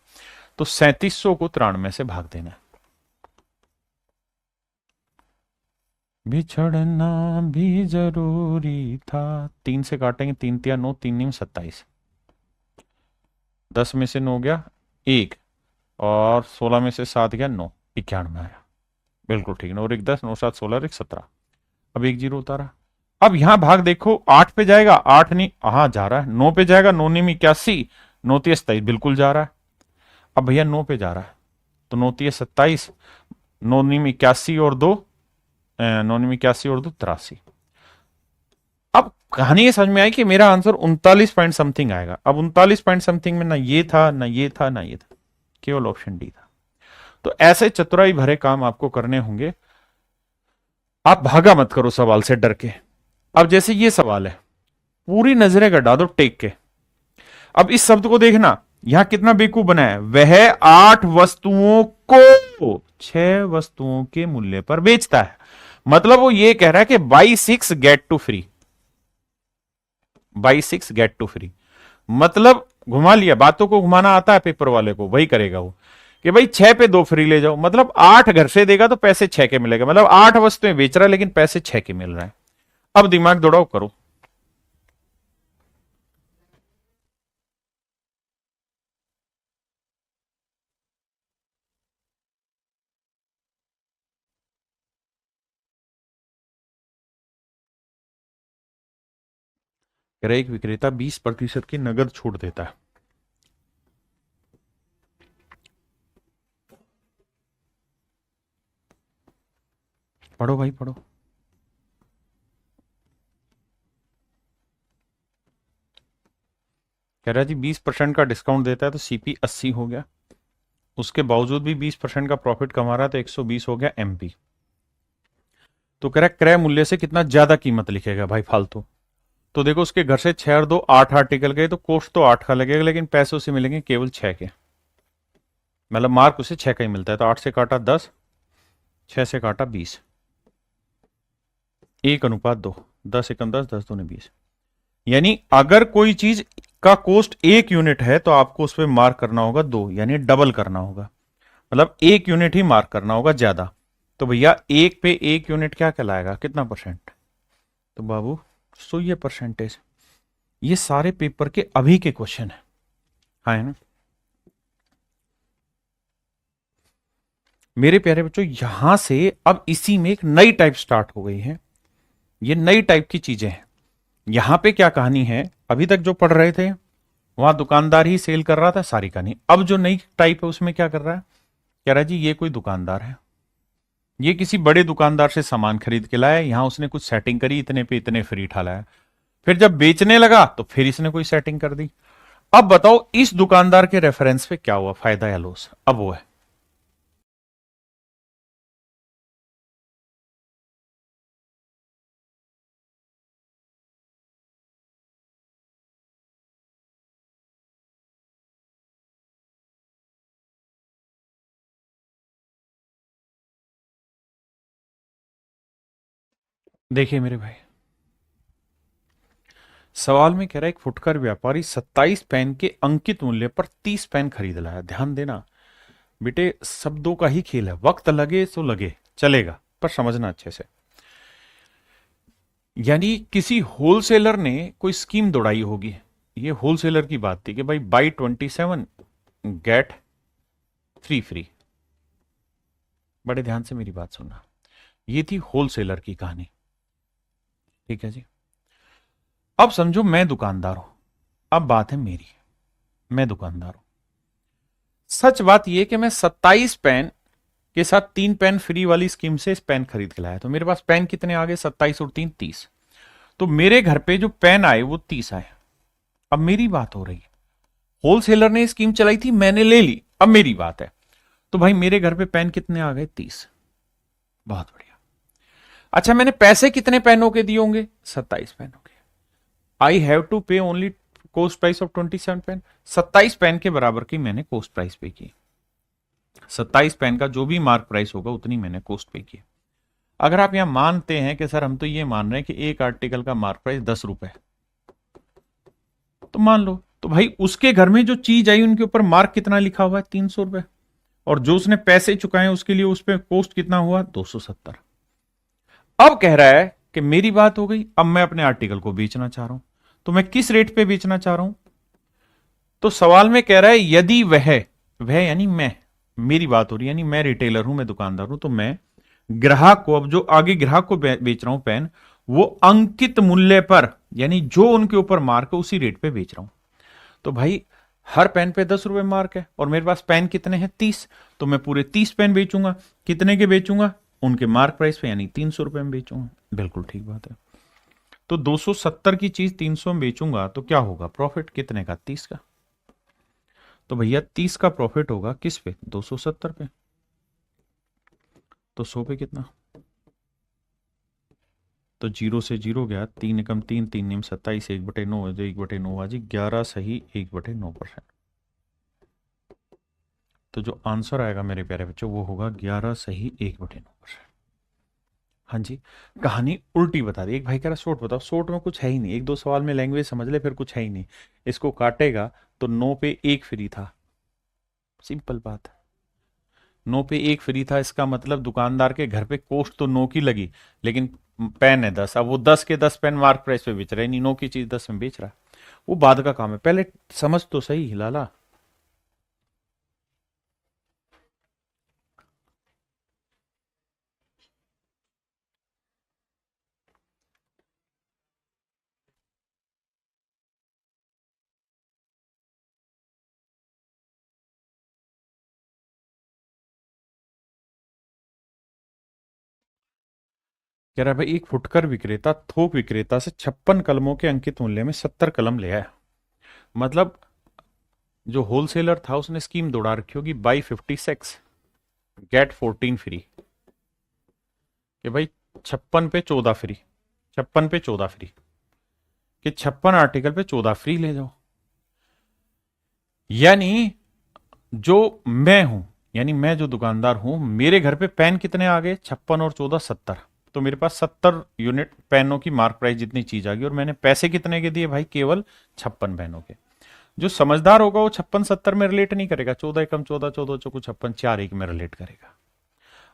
तो 3700 को 93 से भाग देना है। बिछड़ना भी जरूरी था, 3 से काटेंगे, 3 तिया 9, 3 नीम 27, 10 में से 9 गया 1, और 16 में से 7 गया 9, 91 आया। बिल्कुल ठीक, 9 और 1 10, 9 7 16 और 1 17। अब 1 जीरो उतारा। अब यहां भाग देखो, 8 पे जाएगा, 8 नहीं, हाँ जा रहा है। 9 पे जाएगा, 9 नीम 81, 9 तिया 27, बिल्कुल जा रहा है। अब भैया 9 पे जा रहा है, तो 9 तिया 27, 9 नीम 81 और 2, 9 नीम 81 और 2 83। अब कहानी ये समझ में आई कि मेरा आंसर 39 पॉइंट समथिंग आएगा। अब 39 पॉइंट समथिंग में ना ये था, ना ये था, ना ये था, केवल ऑप्शन डी था। तो ऐसे चतुराई भरे काम आपको करने होंगे। आप भागा मत करो सवाल से डर के। अब जैसे ये सवाल है, पूरी नजरें गड़ा दो टेक के। अब इस शब्द को देखना, यहां कितना बेवकूफ बना है, वह 8 वस्तुओं को 6 वस्तुओं के मूल्य पर बेचता है। मतलब वो ये कह रहा है कि buy 6 get two free, buy 6 get two free. मतलब घुमा लिया, बातों को घुमाना आता है पेपर वाले को, वही करेगा वो कि भाई 6 पे 2 फ्री ले जाओ। मतलब 8 घर से देगा तो पैसे 6 के मिलेगा, मतलब 8 वस्तुएं बेच रहा है लेकिन पैसे 6 के मिल रहे हैं। अब दिमाग दौड़ाओ करो। कह रहा एक विक्रेता 20% की नगद छूट देता है। पढ़ो भाई पढ़ो। कह रहा जी 20% का डिस्काउंट देता है तो सीपी 80 हो गया, उसके बावजूद भी 20% का प्रॉफिट कमा रहा है तो 120 हो गया एमपी। तो कह रहा क्रय मूल्य से कितना ज्यादा कीमत लिखेगा भाई फालतू। तो देखो उसके घर से 6 और 2 8 आर्टिकल गए तो कोस्ट तो 8 का लगेगा, लेकिन पैसे उसे मिलेंगे केवल 6 के। मतलब मार्क उसे 6 का ही मिलता है, तो 8 से काटा 10, 6 से काटा 20, 1:2, 10 एकम 10, 10 दूने 20। यानी अगर कोई चीज का कोस्ट 1 यूनिट है तो आपको उस पर मार्क करना होगा 2, यानी डबल करना होगा। मतलब 1 यूनिट ही मार्क करना होगा ज्यादा। तो भैया 1 पे 1 यूनिट क्या कहलाएगा, कितना परसेंट? तो बाबू सो ये परसेंटेज। ये सारे पेपर के अभी के क्वेश्चन है। हाँ है ना मेरे प्यारे बच्चों, यहां से अब इसी में एक नई टाइप स्टार्ट हो गई है। ये नई टाइप की चीजें हैं। यहां पे क्या कहानी है, अभी तक जो पढ़ रहे थे वहां दुकानदार ही सेल कर रहा था सारी कहानी। अब जो नई टाइप है उसमें क्या कर रहा है, कह रहा है जी ये कोई दुकानदार है, ये किसी बड़े दुकानदार से सामान खरीद के लाया, यहां उसने कुछ सेटिंग करी, इतने पे इतने फ्री ठालाया। फिर जब बेचने लगा तो फिर इसने कोई सेटिंग कर दी। अब बताओ इस दुकानदार के रेफरेंस पे क्या हुआ, फायदा या लॉस? अब वो है। देखिए मेरे भाई, सवाल में कह रहा है एक फुटकर व्यापारी 27 पेन के अंकित मूल्य पर 30 पेन खरीद लाया। ध्यान देना बेटे, शब्दों का ही खेल है, वक्त लगे तो लगे चलेगा, पर समझना अच्छे से। यानी किसी होलसेलर ने कोई स्कीम दौड़ाई होगी। ये होलसेलर की बात थी कि भाई बाई 27 गेट 3 फ्री। बड़े ध्यान से मेरी बात सुनना, ये थी होलसेलर की कहानी। ठीक है जी। अब समझो मैं दुकानदार हूं, अब बात है मेरी, मैं दुकानदार हूं। सच बात यह कि मैं 27 पेन के साथ 3 पेन फ्री वाली स्कीम से इस पेन खरीद के लाया। तो मेरे पास पेन कितने आ गए, 27 और 3 30। तो मेरे घर पे जो पेन आए वो 30 आए। अब मेरी बात हो रही है, होलसेलर ने स्कीम चलाई थी, मैंने ले ली, अब मेरी बात है। तो भाई मेरे घर पे पेन कितने आ गए, 30। बहुत बढ़िया। अच्छा मैंने पैसे कितने पेनों के दिए होंगे, 27 पेनों के। I have to pay only cost price of 27 pen. 27 pen के बराबर की मैंने कोस्ट प्राइस पे की। 27 पेन का जो भी मार्क प्राइस होगा उतनी मैंने कोस्ट पे की। अगर आप यहां मानते हैं कि सर हम तो ये मान रहे हैं कि एक आर्टिकल का मार्क प्राइस 10 रुपए, तो मान लो। तो भाई उसके घर में जो चीज आई उनके ऊपर मार्क कितना लिखा हुआ है, 300 रुपए। और जो उसने पैसे चुकाए उसके लिए उस पर कोस्ट कितना हुआ, 270। अब कह रहा है कि मेरी बात हो गई, अब मैं अपने आर्टिकल को बेचना चाह रहा हूं, तो मैं किस रेट पे बेचना चाह रहा हूं? तो सवाल में कह रहा है यदि वह यानी मैं, मेरी बात हो रही है, यानी मैं रिटेलर हूं, मैं दुकानदार हूं, तो मैं ग्राहक को, अब जो आगे ग्राहक को बेच रहा हूं पेन, वो अंकित मूल्य पर, यानी जो उनके ऊपर मार्क है उसी रेट पे बेच रहा हूं। तो भाई हर पेन पे 10 रुपए मार्क है और मेरे पास पेन कितने हैं, 30। तो मैं पूरे 30 पेन बेचूंगा। कितने के बेचूंगा, उनके मार्क प्राइस पे, यानी 300 रुपए में बेचूंगा। बिल्कुल ठीक बात है। तो 270 की चीज 300 में बेचूंगा तो क्या होगा, प्रॉफिट कितने का, 30 का। तो भैया 30 का प्रॉफिट होगा किस पे, 270 पे। तो 100 पे कितना, तो जीरो से जीरो गया, 3 एकम 3, 3 निम 27, 1/9, 1/9 बाजी 11 सही 1/9%। तो जो आंसर आएगा मेरे प्यारे बच्चों वो होगा 11 सही 1/9%। हाँ जी। कहानी उल्टी बता दी। एक भाई कह रहा शॉर्ट बताओ, शॉर्ट में कुछ है ही नहीं, एक दो सवाल में लैंग्वेज समझ ले, फिर कुछ है ही नहीं। इसको काटेगा तो 9 पे 1 फ्री था, सिंपल बात है। 9 पे 1 फ्री था, इसका मतलब दुकानदार के घर पे कोस्ट तो 9 की लगी, लेकिन पेन है 10। अब वो 10 के 10 पेन मार्क प्राइस पे बेच रहे हैं, नहीं 9 की चीज 10 में बेच रहा है। वो बाद का काम है, पहले समझ तो सही लाला। कह रहा है भाई एक फुटकर विक्रेता थोक विक्रेता से 56 कलमों के अंकित मूल्य में 70 कलम ले आया। मतलब जो होलसेलर था उसने स्कीम दौड़ा रखी होगी बाई 56 गेट 14 फ्री, कि भाई 56 पे 14 फ्री, 56 पे 14 फ्री, कि 56 आर्टिकल पे 14 फ्री ले जाओ। यानी जो मैं हूं, यानी मैं जो दुकानदार हूं, मेरे घर पे पेन कितने आ गए, 56 और 14 70, तो मेरे पास 70 यूनिट पेनों की मार्क प्राइस जितनी चीज आ गई, और मैंने पैसे कितने के दिए भाई, केवल 56 पेनों के। जो समझदार होगा वो 56 70 में रिलेट नहीं करेगा, 14 एकम 14, 14 चौको 56, 4 एक में रिलेट करेगा,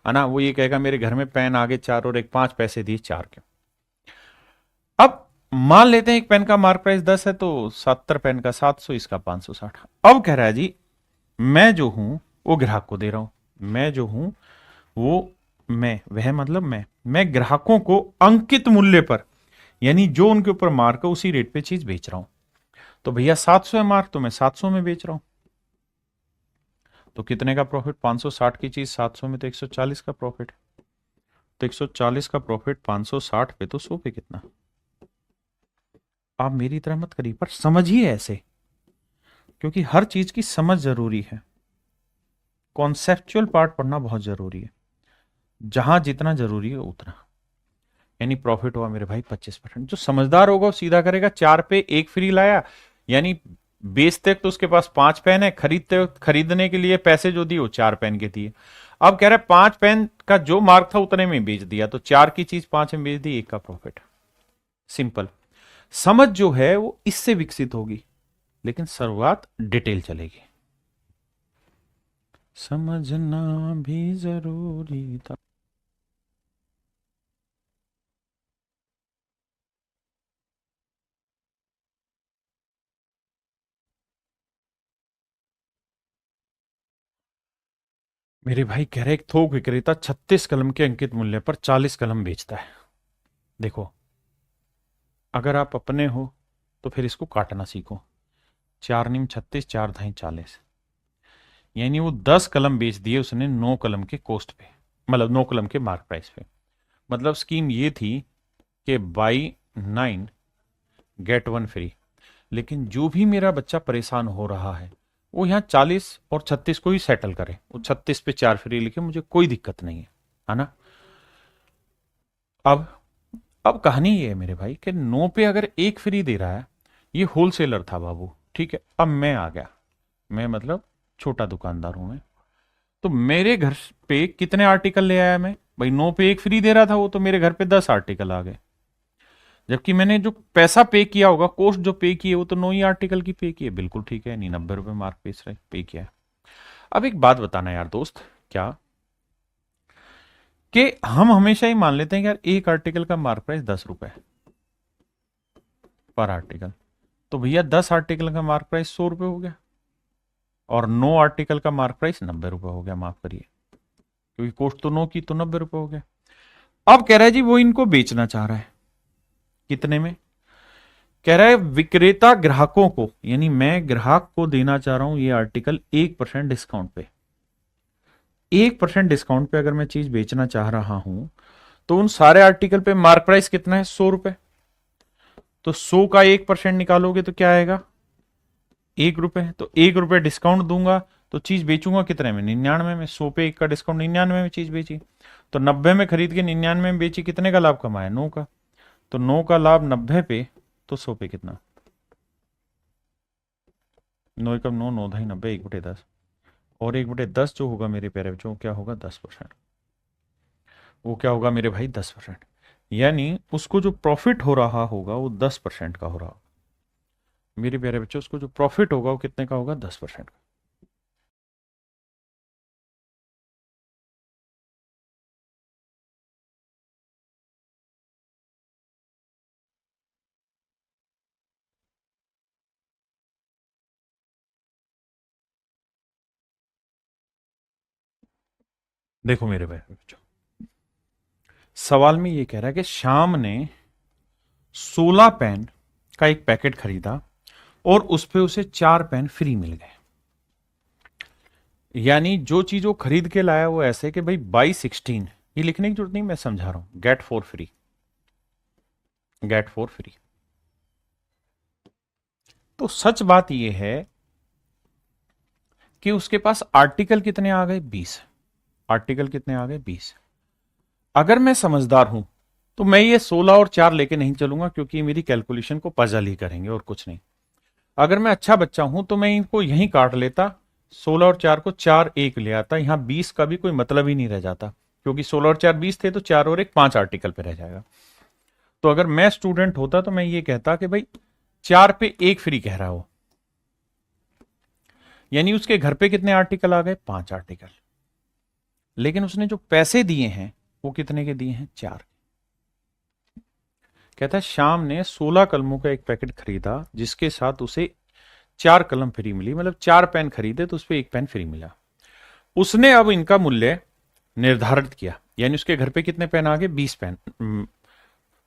है ना। वो ये कहेगा मेरे घर में पेन आ गए 4 और एक 5 पैसे दिए 4 के। अब मान लेते हैं एक पेन का मार्क प्राइस 10 है, तो 70 पेन का 700, इसका 560। अब कह रहा है जी मैं जो हूं वो ग्राहक को दे रहा हूं, मैं जो हूं वो, मैं वह मतलब मैं ग्राहकों को अंकित मूल्य पर, यानी जो उनके ऊपर मार्क है उसी रेट पे चीज बेच रहा हूं। तो भैया 700 है मार्क, तो मैं 700 में बेच रहा हूं, तो कितने का प्रॉफिट, 560 की चीज 700 में, तो 140 का प्रॉफिट। तो 140 का प्रॉफिट 560 पे, तो 100 पे कितना। आप मेरी तरह मत करिए, पर समझिए ऐसे, क्योंकि हर चीज की समझ जरूरी है, कॉन्सेप्चुअल पार्ट पढ़ना बहुत जरूरी है, जहां जितना जरूरी है उतना। यानी प्रॉफिट हुआ मेरे भाई 25%। जो समझदार होगा वो सीधा करेगा, 4 पे 1 फ्री लाया, यानी बेचते वक्त तो उसके पास 5 पेन है, खरीदते वक्त खरीदने के लिए पैसे जो दिए वो 4 पेन के दिए। अब कह रहे 5 पेन का जो मार्क था उतने में बेच दिया, तो 4 की चीज 5 में बेच दी, 1 का प्रॉफिट। सिंपल। समझ जो है वो इससे विकसित होगी, लेकिन शुरुआत डिटेल चलेगी। समझना भी जरूरी था। मेरे भाई कह रहे एक थोक विक्रेता 36 कलम के अंकित मूल्य पर 40 कलम बेचता है। देखो अगर आप अपने हो तो फिर इसको काटना सीखो, 4 नीम 36, 4 धाई 40, यानी वो 10 कलम बेच दिए उसने 9 कलम के कॉस्ट पे, मतलब 9 कलम के मार्क प्राइस पे। मतलब स्कीम ये थी कि बाई 9 गेट 1 फ्री। लेकिन जो भी मेरा बच्चा परेशान हो रहा है वो यहाँ 40 और 36 को ही सेटल करे, वो 36 पे 4 फ्री लिखे, मुझे कोई दिक्कत नहीं है ना। अब अब कहानी ये है मेरे भाई कि 9 पे अगर 1 फ्री दे रहा है, ये होलसेलर था बाबू, ठीक है। अब मैं आ गया, मैं मतलब छोटा दुकानदार हूं मैं, तो मेरे घर पे कितने आर्टिकल ले आया मैं भाई, 9 पे 1 फ्री दे रहा था वो, तो मेरे घर पे 10 आर्टिकल आ गए। जबकि मैंने जो पैसा पे किया होगा, कॉस्ट जो पे की है वो तो 9 ही आर्टिकल की पे की है, बिल्कुल ठीक है, नहीं 90 रुपए मार्क पे किया है। अब एक बात बताना यार दोस्त, क्या कि हम हमेशा ही मान लेते हैं कि यार एक आर्टिकल का मार्क प्राइस 10 रुपए पर आर्टिकल, तो भैया 10 आर्टिकल का मार्क प्राइस 100 रुपए हो गया, और 9 आर्टिकल का मार्क प्राइस 90 रुपए हो गया, माफ करिए, क्योंकि कॉस्ट तो 9 की, तो 90 रुपए हो गया। अब कह रहा है जी वो इनको बेचना चाह रहा है, कितने में, कह रहा है विक्रेता ग्राहकों को, यानी मैं ग्राहक को देना चाह रहा हूं ये आर्टिकल 1% डिस्काउंट पे। 1% डिस्काउंट पे अगर मैं चीज बेचना चाह रहा हूं, तो उन सारे आर्टिकल पे मार्क प्राइस कितना है, 100 रुपए। तो 100 का 1% निकालोगे तो क्या आएगा, 1 रुपए। तो 1 रुपए डिस्काउंट दूंगा तो चीज बेचूंगा कितने में, 99 में। 100 पे 1 का डिस्काउंट, 99 में चीज बेची, तो 90 में खरीद के 99 में बेची, कितने का लाभ कमाया, 9 का। तो 9 का लाभ 90 पे, तो 100 पे कितना, 9 एकम 9, 9 ढाई 90, 1/10, और 1/10 जो होगा मेरे प्यारे बच्चों क्या होगा, 10%। वो क्या होगा मेरे भाई, 10%। यानी उसको जो प्रॉफिट हो रहा होगा वो 10% का हो रहा होगा। मेरे प्यारे बच्चों उसको जो प्रॉफिट होगा वो कितने का होगा, 10% का। देखो मेरे प्यारे बच्चों, सवाल में ये कह रहा है कि श्याम ने 16 पेन का एक पैकेट खरीदा और उस पे उसे 4 पेन फ्री मिल गए। यानी जो चीज वो खरीद के लाया वो ऐसे कि भाई बाई 16 ये लिखने की जरूरत नहीं, मैं समझा रहा हूं। Get for free, get for free. तो सच बात यह है कि उसके पास आर्टिकल कितने आ गए, 20। आर्टिकल कितने आ गए, 20। अगर मैं समझदार हूं तो मैं ये 16 और 4 लेके नहीं चलूंगा, क्योंकि मेरी कैलकुलेशन को पजल ही करेंगे और कुछ नहीं। अगर मैं अच्छा बच्चा हूं तो मैं इनको यहीं काट लेता, 16 और 4 को 4 1 ले आता, यहां 20 का भी कोई मतलब ही नहीं रह जाता, क्योंकि 16 और 4 20 थे, तो 4 और 1 5 आर्टिकल पे रह जाएगा। तो अगर मैं स्टूडेंट होता तो मैं ये कहता कि भाई 4 पे 1 फ्री कह रहा हो, यानी उसके घर पे कितने आर्टिकल आ गए, 5 आर्टिकल। लेकिन उसने जो पैसे दिए हैं वो कितने के दिए हैं, 4। कहता है शाम ने 16 कलमों का एक पैकेट खरीदा, जिसके साथ उसे 4 कलम फ्री मिली, मतलब 4 पेन खरीदे तो उस पर 1 पेन फ्री मिला। उसने अब इनका मूल्य निर्धारित किया, यानी उसके घर पे कितने पेन आ गए, 20 पेन,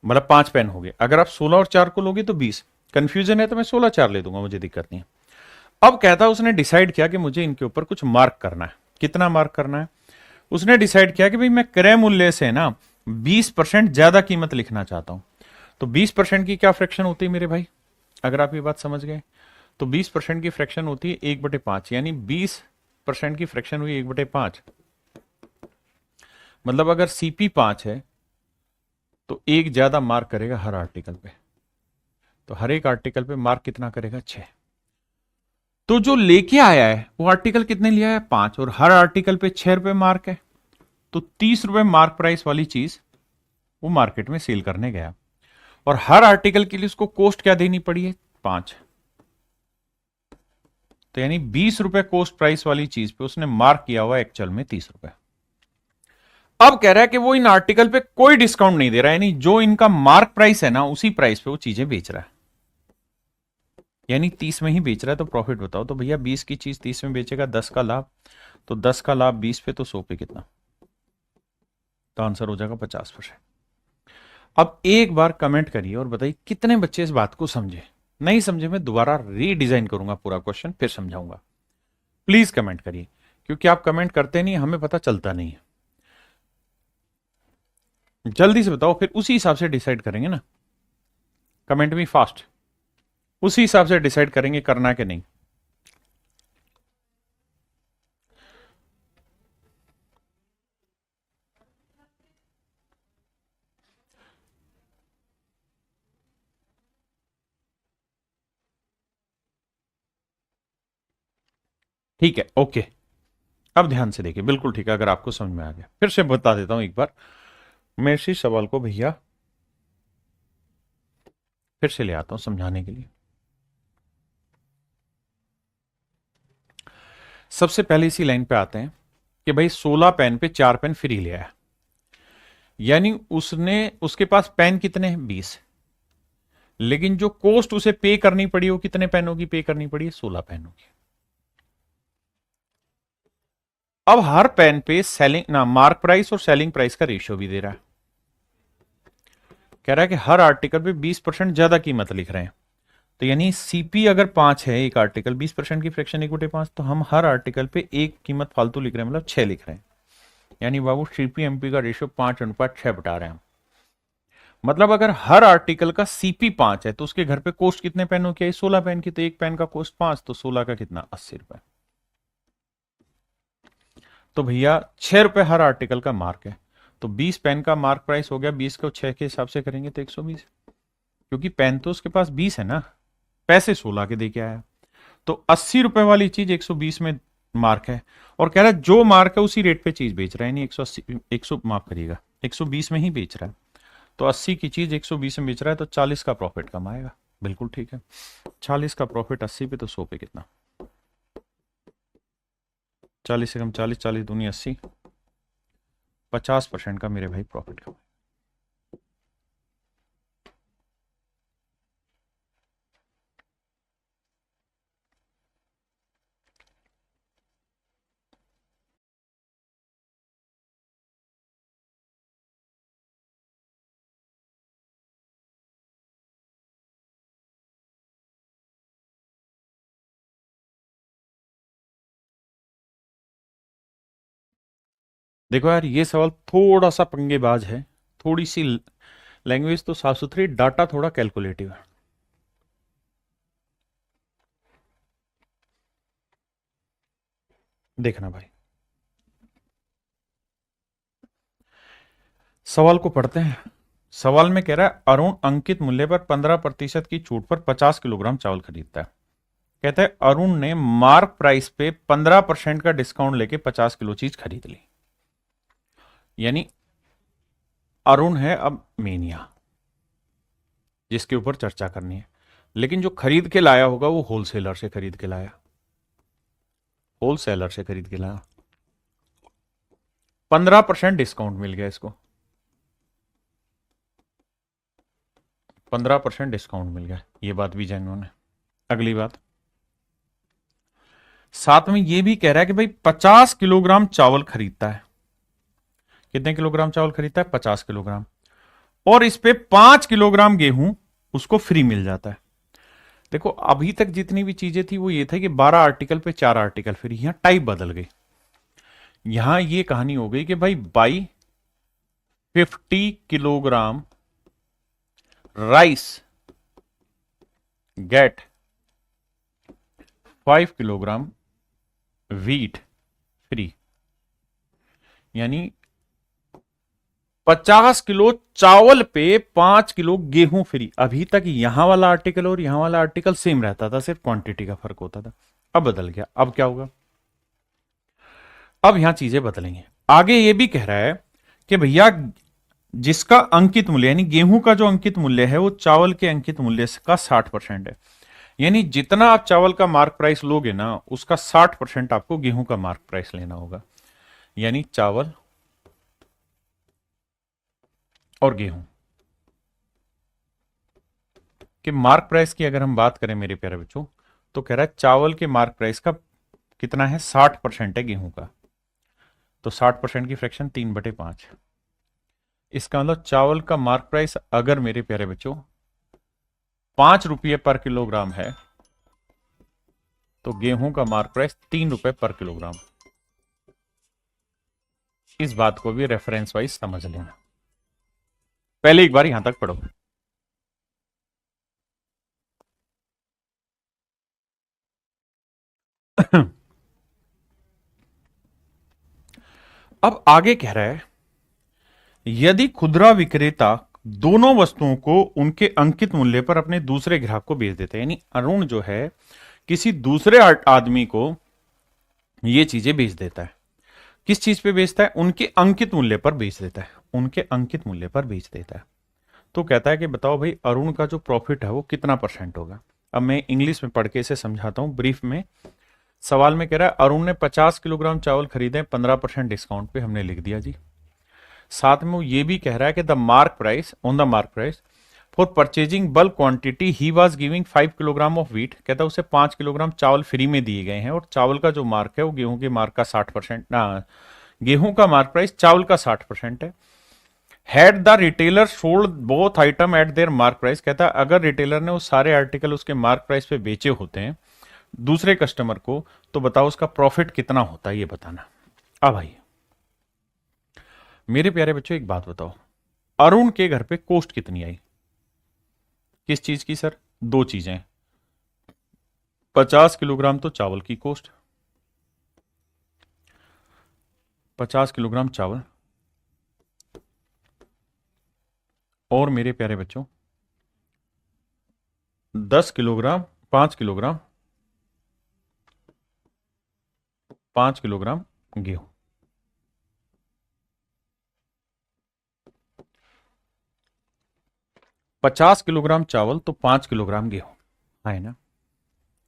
मतलब 5 पेन हो गए। अगर आप 16 और 4 को लोगे तो 20। कंफ्यूजन है तो मैं 16 4 ले दूंगा, मुझे दिक्कत नहीं है। अब कहता उसने डिसाइड किया कि मुझे इनके ऊपर कुछ मार्क करना है। कितना मार्क करना है, उसने डिसाइड किया कि भाई मैं क्रय मूल्य से ना 20% ज्यादा कीमत लिखना चाहता हूं। तो 20% की क्या फ्रैक्शन होती है मेरे भाई, अगर आप ये बात समझ गए, तो 20% की फ्रैक्शन होती है 1/5, यानी 20% की फ्रैक्शन हुई 1/5। मतलब अगर सीपी 5 है तो एक ज्यादा मार्क करेगा हर आर्टिकल पे, तो हर एक आर्टिकल पे मार्क कितना करेगा, 6। तो जो लेके आया है वो आर्टिकल कितने लिया है, 5, और हर आर्टिकल पे 6 रुपए मार्क है। तो 30 रुपए मार्क प्राइस वाली चीज वो मार्केट में सेल करने गया, और हर आर्टिकल के लिए उसको कॉस्ट क्या देनी पड़ी है, 5। तो यानी 20 रुपए कॉस्ट प्राइस वाली चीज पे उसने मार्क किया हुआ एक्चुअल में 30 रुपए। अब कह रहा है कि वो इन आर्टिकल पे कोई डिस्काउंट नहीं दे रहा है, यानी जो इनका मार्क प्राइस है ना उसी प्राइस पे वो चीजें बेच रहा है, यानी 30 में ही बेच रहा है। तो प्रॉफिट बताओ, तो भैया 20 की चीज 30 में बेचेगा, 10 का लाभ, तो 10 का लाभ 20 पे, तो 100 पे कितना, तो आंसर हो जाएगा 50%। अब एक बार कमेंट करिए और बताइए कितने बच्चे इस बात को समझे। नहीं समझे मैं दोबारा रीडिजाइन करूंगा पूरा क्वेश्चन, फिर समझाऊंगा। प्लीज कमेंट करिए, क्योंकि आप कमेंट करते नहीं, हमें पता चलता नहीं है। जल्दी से बताओ, फिर उसी हिसाब से डिसाइड करेंगे ना। कमेंट भी फास्ट, उसी हिसाब से डिसाइड करेंगे करना कि नहीं। ठीक है, ओके। अब ध्यान से देखिए, बिल्कुल ठीक है। अगर आपको समझ में आ गया, फिर से बता देता हूं एक बार। मैं इसी सवाल को भैया फिर से ले आता हूं समझाने के लिए। सबसे पहले इसी लाइन पे आते हैं कि भाई 16 पेन पे 4 पेन फ्री लिया है, यानी उसने उसके पास पेन कितने हैं, 20। लेकिन जो कॉस्ट उसे पे करनी पड़ी वो कितने पेनों की पे करनी पड़ी है, 16 पेनों की। अब हर पेन पे सेलिंग ना मार्क प्राइस और सेलिंग प्राइस का रेशियो भी दे रहा है। कह रहा है कि हर आर्टिकल पे 20% ज्यादा कीमत लिख रहे हैं। तो यानी सीपी अगर 5 है एक आर्टिकल, 20% की फ्रैक्शन 1/5, तो हम हर आर्टिकल पे एक कीमत फालतू लिख रहे हैं, मतलब 6 लिख रहे हैं। यानी बाबू सीपी एमपी का रेशियो 5:6 बता रहे हैं हम। मतलब अगर हर आर्टिकल का सीपी 5 है तो उसके घर पे कॉस्ट कितने पेनों की आई, 16 पेन की। तो एक पेन का कॉस्ट 5, तो 16 का कितना, 80 रुपए। तो भैया 6 रुपए हर आर्टिकल का मार्क है। तो 20 पेन का मार्क प्राइस हो गया, 20 को 6 के हिसाब से करेंगे तो 120, क्योंकि पेन तो उसके पास 20 है ना, पैसे 16 के दे के आया। तो 80 रुपए वाली चीज 120 में मार्क है, और कह रहा है जो मार्क है उसी रेट पे चीज बेच रहा है, नहीं 180, 100 माफ करिएगा, 120 में ही बेच रहा है। तो 80 की चीज 120 में बेच रहा है, तो 40 का प्रॉफिट कमाएगा। बिल्कुल ठीक है, 40 का प्रॉफिट 80 पे, तो 100 पे कितना, 40 से कम 40, 40 दूनी 80, 50% का मेरे भाई प्रॉफिट कमाएगा। देखो यार, ये सवाल थोड़ा सा पंगेबाज है, थोड़ी सी लैंग्वेज तो साफ सुथरी, डाटा थोड़ा कैलकुलेटिव है। देखना भाई, सवाल को पढ़ते हैं। सवाल में कह रहा है अरुण अंकित मूल्य पर 15% की छूट पर 50 किलोग्राम चावल खरीदता है। कहता है अरुण ने मार्क प्राइस पे 15% का डिस्काउंट लेके 50 किलो चीज खरीद ली। यानी अरुण है अब मेनिया, जिसके ऊपर चर्चा करनी है। लेकिन जो खरीद के लाया होगा वो होलसेलर से खरीद के लाया, होलसेलर से खरीद के लाया। 15% डिस्काउंट मिल गया इसको, 15% डिस्काउंट मिल गया, ये बात भी जेन्युइन है। अगली बात, साथ में ये भी कह रहा है कि भाई 50 किलोग्राम चावल खरीदता है। कितने किलोग्राम चावल खरीदता है? 50 किलोग्राम। और इस पे 5 किलोग्राम गेहूं उसको फ्री मिल जाता है। देखो अभी तक जितनी भी चीजें थी वो ये था कि 12 आर्टिकल पे 4 आर्टिकल फ्री, यहां टाइप बदल गई। यहां ये कहानी हो गई कि भाई buy 50 kilogram rice get 5 kilogram wheat free. यानी 50 किलो चावल पे 5 किलो गेहूं फ्री। अभी तक यहां वाला आर्टिकल और यहां वाला आर्टिकल सेम रहता था, सिर्फ क्वांटिटी का फर्क होता था। अब बदल गया। अब क्या होगा? अब यहां चीजें बदलेंगी। आगे ये भी कह रहा है कि भैया जिसका अंकित मूल्य, यानी गेहूं का जो अंकित मूल्य है वो चावल के अंकित मूल्य का 60% है। यानी जितना आप चावल का मार्क प्राइस लोगे ना, उसका 60% आपको गेहूं का मार्क प्राइस लेना होगा। यानी चावल और गेहूं के मार्क प्राइस की अगर हम बात करें मेरे प्यारे बच्चों, तो कह रहा है चावल के मार्क प्राइस का कितना है? 60% है गेहूं का। तो 60% की फ्रैक्शन 3/5। इसका मतलब चावल का मार्क प्राइस अगर मेरे प्यारे बच्चों 5 रुपये पर किलोग्राम है, तो गेहूं का मार्क प्राइस 3 रुपए पर किलोग्राम। इस बात को भी रेफरेंस वाइज समझ लेना। पहले एक बार यहां तक पढ़ो। अब आगे कह रहा है यदि खुदरा विक्रेता दोनों वस्तुओं को उनके अंकित मूल्य पर अपने दूसरे ग्राहक को बेच देते हैं, यानी अरुण जो है किसी दूसरे आदमी को ये चीजें बेच देता है। किस चीज पे बेचता है? उनके अंकित मूल्य पर बेच देता है, उनके अंकित मूल्य पर बेच देता है। तो कहता है कि बताओ भाई अरुण का जो प्रॉफिट है वो कितना परसेंट होगा। अब मैं इंग्लिश में पढ़ के इसे समझाता हूं ब्रीफ में। सवाल में कह रहा है अरुण ने 50 किलोग्राम चावल खरीदे 15% डिस्काउंट पे, हमने लिख दिया जी। साथ में वो ये भी कह रहा है कि the mark price on the mark price for purchasing bulk quantity he was giving 5 kilogram of wheat. कहता है उसे 5 किलोग्राम चावल फ्री में दिए गए हैं, और चावल का जो मार्क है वो गेहूं के मार्क का 60%, गेहूं का मार्क प्राइस चावल का 60% है। Had the retailer sold both item eight their mark price. कहता है अगर रिटेलर ने वो सारे आर्टिकल उसके मार्क प्राइस पे बेचे होते हैं दूसरे कस्टमर को, तो बताओ उसका प्रॉफिट कितना होता है, ये बताना। अब भाई मेरे प्यारे बच्चों एक बात बताओ, अरुण के घर पे कॉस्ट कितनी आई? किस चीज की सर? दो चीजें। 50 किलोग्राम तो चावल की कॉस्ट, 50 किलोग्राम चावल, और मेरे प्यारे बच्चों 10 किलोग्राम, 5 किलोग्राम, 5 किलोग्राम गेहूं। 50 किलोग्राम चावल तो 5 किलोग्राम गेहूं, है ना?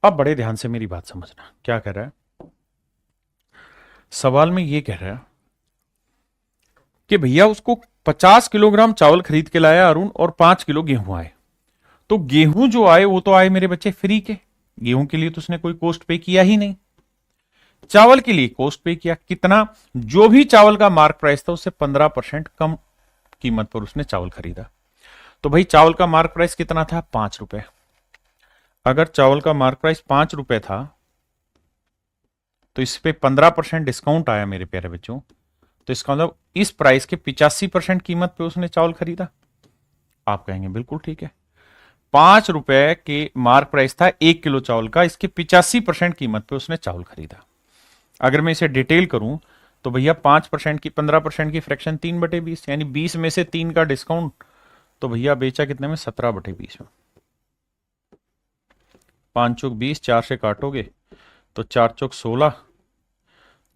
अब बड़े ध्यान से मेरी बात समझना, क्या कह रहा है सवाल में? ये कह रहा है कि भैया उसको 50 किलोग्राम चावल खरीद के लाया अरुण, और 5 किलो गेहूं आए। तो गेहूं जो आए वो तो आए मेरे बच्चे फ्री के, गेहूं के लिए तो उसने कोई कॉस्ट पे किया ही नहीं। चावल के लिए कॉस्ट पे किया, कितना? जो भी चावल का मार्क प्राइस था उससे 15% कम कीमत पर उसने चावल खरीदा। तो भाई चावल का मार्क प्राइस कितना था? 5 रुपए। अगर चावल का मार्क प्राइस 5 रुपए था तो इस पे 15% डिस्काउंट आया मेरे प्यारे बच्चों, तो इसका मतलब इस प्राइस के 85% कीमत पे उसने चावल खरीदा। आप कहेंगे बिल्कुल ठीक है, 5 रुपए के मार्क प्राइस था 1 किलो चावल का, इसके 85% कीमत पे उसने चावल खरीदा। अगर मैं इसे डिटेल करूं तो भैया 5% की 15% की फ्रैक्शन 3/20, यानी 20 में से 3 का डिस्काउंट, तो भैया बेचा कितने में? 17/20 में। 5 चौक 20, 4 से काटोगे तो 4 चौक 16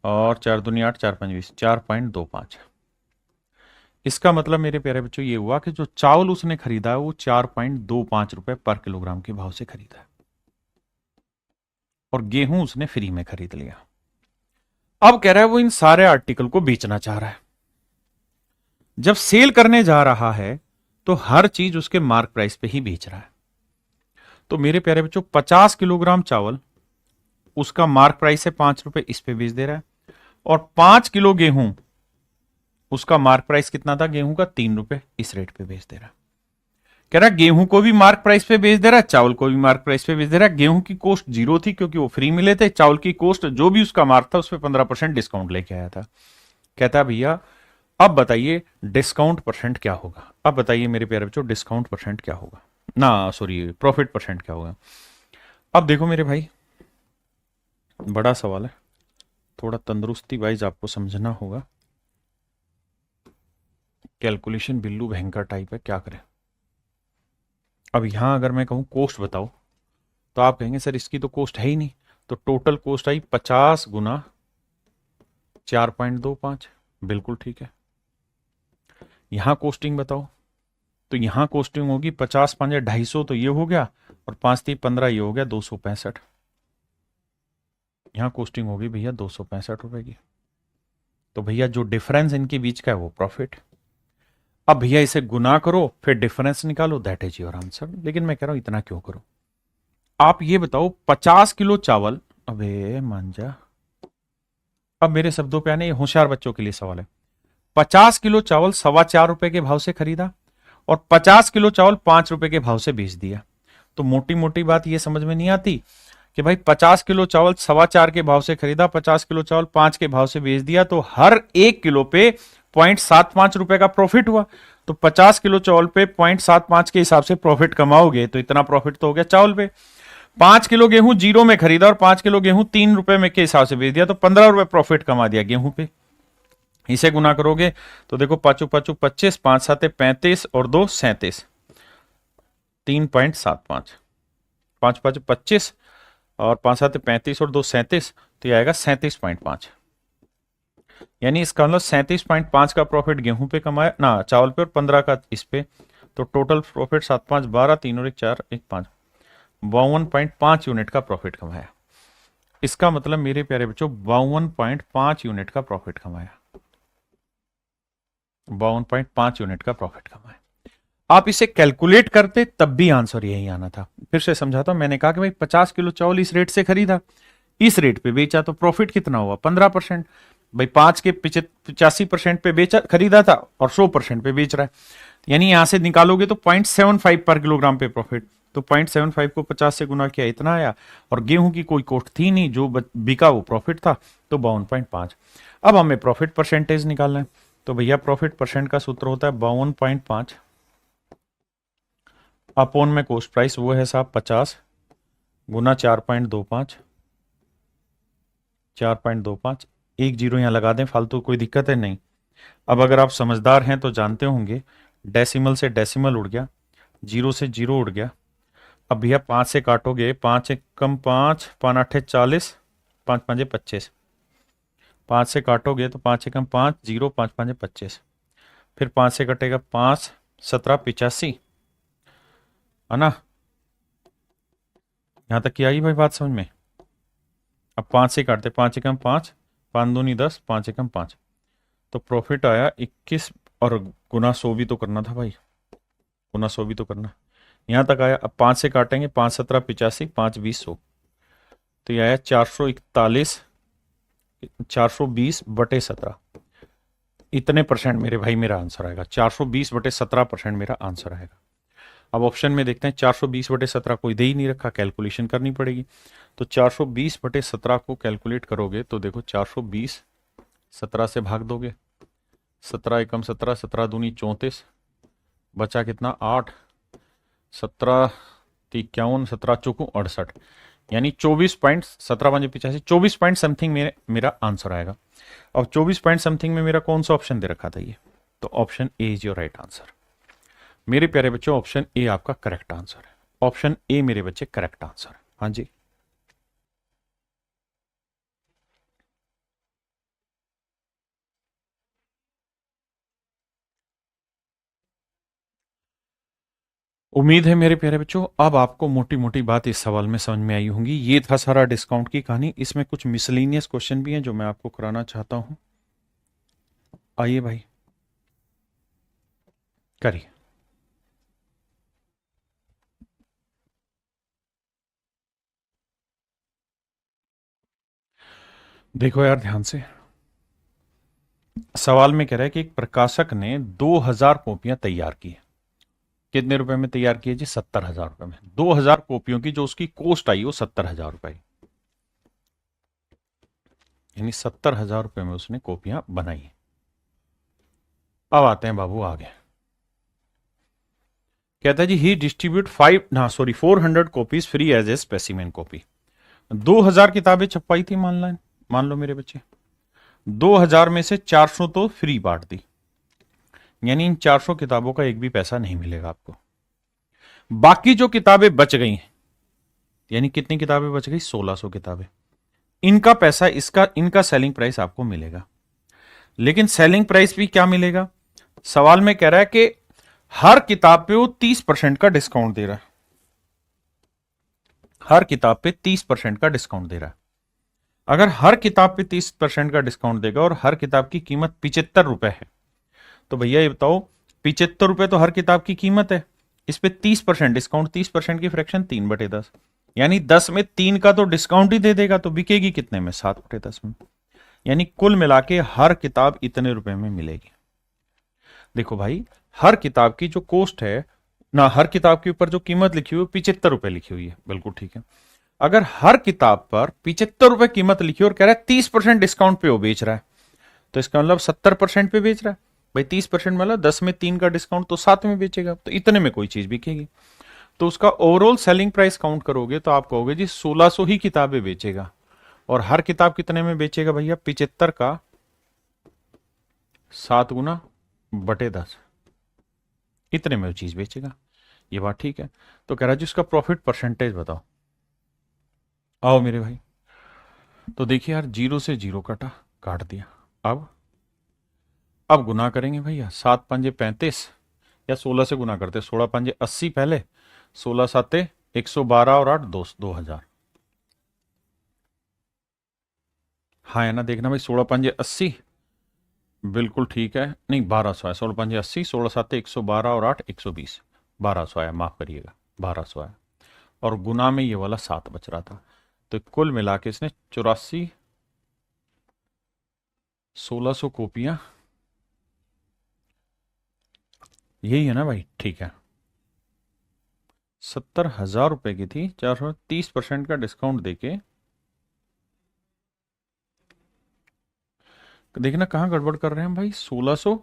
और 4 दूनी 8, 4 5 20, 4.25। इसका मतलब मेरे प्यारे बच्चों ये हुआ कि जो चावल उसने खरीदा है वो 4.25 रुपए पर किलोग्राम के भाव से खरीदा है, और गेहूं उसने फ्री में खरीद लिया। अब कह रहा है वो इन सारे आर्टिकल को बेचना चाह रहा है। जब सेल करने जा रहा है तो हर चीज उसके मार्क प्राइस पे ही बेच रहा है। तो मेरे प्यारे बच्चों 50 किलोग्राम चावल उसका मार्क प्राइस है 5 रुपए, इस पे बेच दे रहा है, और 5 किलो गेहूं उसका मार्क प्राइस कितना था गेहूं का? 3 रुपए, इस रेट पे बेच दे रहा है। कह रहा है गेहूं को भी मार्क प्राइस पे बेच दे रहा है, चावल को भी मार्क प्राइस पे बेच दे रहा है। गेहूं की कॉस्ट 0 थी क्योंकि वो फ्री मिले थे, चावल की कॉस्ट जो भी उसका मार्क था उस पर 15% डिस्काउंट लेके आया था। कहता है भैया अब बताइए डिस्काउंट परसेंट क्या होगा? अब बताइए मेरे प्यारे बच्चों डिस्काउंट परसेंट क्या होगा, ना सॉरी प्रॉफिट परसेंट क्या होगा? अब देखो मेरे भाई, बड़ा सवाल है, थोड़ा तंदुरुस्ती वाइज आपको समझना होगा। कैलकुलेशन बिल्लू भयंकर टाइप है, क्या करें। अब यहां अगर मैं कहूं कॉस्ट बताओ तो आप कहेंगे सर इसकी तो कॉस्ट है ही नहीं, तो टोटल कॉस्ट आई 50 गुना 4.25। बिल्कुल ठीक है। यहां कॉस्टिंग बताओ तो यहां कॉस्टिंग होगी 50 5 250, तो ये हो गया, और 5 3 15 ये हो गया 265। यहां कॉस्टिंग होगी भैया 265 रुपए की। तो भैया जो डिफरेंस इनके बीच का है वो प्रॉफिट। अब भैया इसे गुना करो फिर डिफरेंस निकालो, दैट इज योर आंसर। लेकिन मैं कह रहा हूं इतना क्यों करो? आप ये बताओ 50 किलो चावल, अबे मान जा, अब मेरे शब्दों पे आने, ये होशियार बच्चों के लिए सवाल है। 50 किलो चावल 4.25 रुपए के भाव से खरीदा और 50 किलो चावल 5 रुपए के भाव से बेच दिया। तो मोटी मोटी बात ये समझ में नहीं आती कि भाई 50 किलो चावल 4.25 के भाव से खरीदा, 50 किलो चावल 5 के भाव से बेच दिया, तो हर 1 किलो पे 0.75 रुपए का प्रॉफिट हुआ। तो 50 किलो चावल पे 0.75 के हिसाब से प्रॉफिट कमाओगे तो इतना प्रॉफिट तो हो गया चावल पे। 5 किलो गेहूं 0 में खरीदा और 5 किलो गेहूं 3 रुपए में के हिसाब से बेच दिया, तो 15 रुपए प्रॉफिट कमा दिया गेहूं पे। इसे गुना करोगे तो देखो 5 5 25, 5 7 35 और 2 37, 3.75, 5 5 25 और 5 7 35 और 2 37, तो ये आएगा 37.5। यानी इसका मतलब 37.5 का प्रॉफिट गेहूं पे कमाया ना, चावल पे, और 15 का इस पे, तो टोटल प्रॉफिट 7 5 12, 3 और 1 4 1 5, 52.5 यूनिट का प्रॉफिट कमाया। इसका मतलब मेरे प्यारे बच्चों 52.5 यूनिट का प्रॉफिट कमाया, 52.5 यूनिट का प्रॉफिट कमाया। आप इसे कैलकुलेट करते तब भी आंसर यही आना था। फिर से समझाता हूं, मैंने कहा कि भाई 50 किलो चावल इस रेट से खरीदा, इस रेट पे बेचा, तो प्रॉफिट कितना हुआ? 15%। भाई 5 के 85% पे बेचा खरीदा था और 100% पे बेच रहा है, यानी यहां से निकालोगे तो 0.75 पर किलोग्राम पे प्रॉफिट। तो 0.75 को 50 से गुना किया, इतना आया, और गेहूं की कोई कॉस्ट थी नहीं, जो बिका वो प्रॉफिट था, तो 52.5। अब हमें प्रॉफिट परसेंटेज निकालना है, तो भैया प्रॉफिट परसेंट का सूत्र होता है 52.5 अपॉन में कॉस्ट प्राइस, वो है साहब 50 गुना 4.25, 4.25, एक जीरो यहां लगा दें, फालतू कोई दिक्कत है नहीं। अब अगर आप समझदार हैं तो जानते होंगे, डेसिमल से डेसिमल उड़ गया, जीरो से जीरो उड़ गया। अब भैया 5 से काटोगे, 5 एक कम 5, 5 8 40, 5 5 25, 5 से काटोगे तो 5 एकम 5, 0 5 5 25, फिर 5 से कटेगा 5 17 85, है ना? यहां तक की आई भाई बात समझ में? अब 5 से काटते, 5 एकम 5, 5 दूनी 10, 5 एकम 5, तो प्रॉफिट आया 21, और गुना 100 भी तो करना था भाई, गुना 100 भी तो करना। यहां तक आया। अब 5 से काटेंगे, 5 17 85, 5 20 100, तो यह आया 441, 420/17। इतने परसेंट मेरे भाई मेरा आंसर आएगा, 420/17% मेरा आंसर आएगा। अब ऑप्शन में देखते हैं, 420/17 कोई दे ही नहीं रखा, कैलकुलेशन करनी पड़ेगी। तो 420/17 को कैलकुलेट करोगे तो देखो 420 17 से भाग दोगे 17 एकम 17, 17 दूनी 34, बचा कितना 8, 17 51, 17 चौकू 68, यानी 24.17 24 पॉइंट समथिंग मेरा आंसर आएगा। अब 24 पॉइंट समथिंग में मेरा कौन सा ऑप्शन दे रखा था ये, तो option A is your right answer. मेरे प्यारे बच्चों ऑप्शन ए आपका करेक्ट आंसर है, ऑप्शन ए मेरे बच्चे करेक्ट आंसर है। हाँ जी, उम्मीद है मेरे प्यारे बच्चों अब आपको मोटी मोटी बात इस सवाल में समझ में आई होंगी। ये था सारा डिस्काउंट की कहानी, इसमें कुछ मिसलेनियस क्वेश्चन भी हैं जो मैं आपको कराना चाहता हूं। आइए भाई करिए। देखो यार ध्यान से, सवाल में कह रहा है कि एक प्रकाशक ने 2000 कॉपियां तैयार की। कितने रुपए में तैयार की है जी, 70,000 रुपए में। 2000 कॉपियों की जो उसकी कॉस्ट आई वो 70,000 रुपए, यानी 70,000 रुपए में उसने कॉपियां बनाई। अब आते हैं बाबू आगे, कहता है जी ही distribute 400 copies free as a specimen copy. 2000 किताबें छपवाई थी मान लो मेरे बच्चे, 2000 में से 400 तो फ्री बांट दी, यानी इन 400 किताबों का एक भी पैसा नहीं मिलेगा आपको। बाकी जो किताबें बच गई हैं, यानी कितनी किताबें बच गई, 1600 किताबें, इनका पैसा इनका सेलिंग प्राइस आपको मिलेगा। लेकिन सेलिंग प्राइस भी क्या मिलेगा, सवाल में कह रहा है कि हर किताब पे वो 30% का डिस्काउंट दे रहा है, हर किताब पे 30% का डिस्काउंट दे रहा है। अगर हर किताब पे 30% का डिस्काउंट देगा और हर किताब की कीमत 75 रुपए है, तो भैया ये बताओ 75 रुपए तो हर किताब की कीमत है, इस पे 30% डिस्काउंट, 30% की फ्रैक्शन 3/10, यानी 10 में 3 का तो डिस्काउंट ही दे देगा, तो बिकेगी कितने में, 7/10 में। यानी कुल मिला के हर किताब इतने रुपए में मिलेगी। देखो भाई, हर किताब की जो कॉस्ट है ना, हर किताब के ऊपर जो कीमत लिखी हुई है 75 रुपए लिखी हुई है, बिल्कुल ठीक है। अगर हर किताब पर 75 रुपए कीमत लिखी और कह रहा है 30% डिस्काउंट पे वो बेच रहा है, तो इसका मतलब 70% पे बेच रहा है। भाई 30% मतलब 10 में 3 का डिस्काउंट, तो 7 में बेचेगा, तो इतने में कोई चीज बिकेगी। तो उसका ओवरऑल सेलिंग प्राइस काउंट करोगे तो आप कहोगे जी 1600 ही किताबें बेचेगा, और हर किताब कितने में बेचेगा भैया, 75 का 7 गुना/10, इतने में वो चीज बेचेगा। ये बात ठीक है। तो कह रहा है जी उसका प्रॉफिट परसेंटेज बताओ। आओ मेरे भाई, तो देखिए यार, 0 से 0 कटा, काट दिया। अब गुना करेंगे भैया, 7×5 35, या 16 से गुना करते, 16×5 80 पहले, 16×7 112 और 8 2000। हाँ है ना, देखना भाई, 16×5 80, बिल्कुल ठीक है, नहीं 1200 है, 16×5 80, 16×7 112 और 8 120, 1200 आया, माफ करिएगा 1200 आया। और गुना में ये वाला 7 बच रहा था, तो कुल मिला के इसने 84 1600 कॉपियां, यही है ना भाई, ठीक है। 70,000 रुपए की थी, 430% का डिस्काउंट देके, देखना कहाँ गड़बड़ कर रहे हैं भाई, 1600,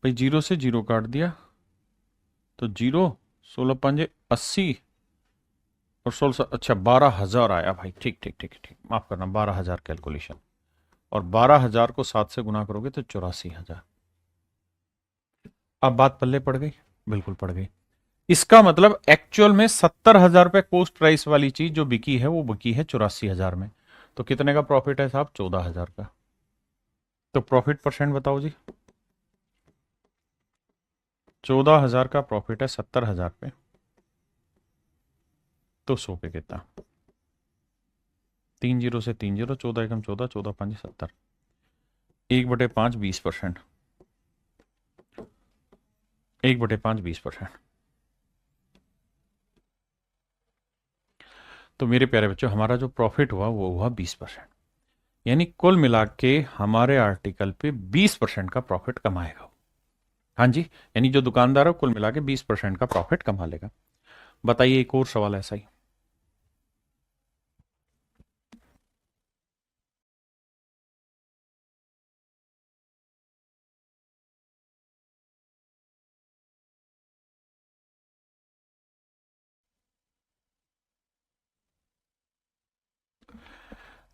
भाई 0 से 0 काट दिया, तो 0, 16×5 80, और 16, अच्छा 12,000 आया भाई, ठीक ठीक ठीक ठीक, माफ करना, 12,000 कैलकुलेशन, और 12,000 को 7 से गुना करोगे तो 84,000। अब बात पल्ले पड़ गई, बिल्कुल पड़ गई। इसका मतलब एक्चुअल में 70,000 रुपए कोस्ट प्राइस वाली चीज जो बिकी है वो बिकी है 84,000 में, तो कितने का प्रॉफिट है साहब, 14,000 का। तो प्रॉफिट परसेंट बताओ जी, 14,000 का प्रॉफिट है 70,000 पे, तो 100 पे कितना, 3 जीरो से 3 जीरो, 14 एकम 14, 14×5 70, 1/5 20%, 1/5 20%। तो मेरे प्यारे बच्चों हमारा जो प्रॉफिट हुआ वो हुआ 20%, यानी कुल मिला के हमारे आर्टिकल पे 20% का प्रॉफिट कमाएगा। हाँ जी, यानी जो दुकानदार है कुल मिला के 20% का प्रॉफिट कमा लेगा। बताइए एक और सवाल ऐसा ही।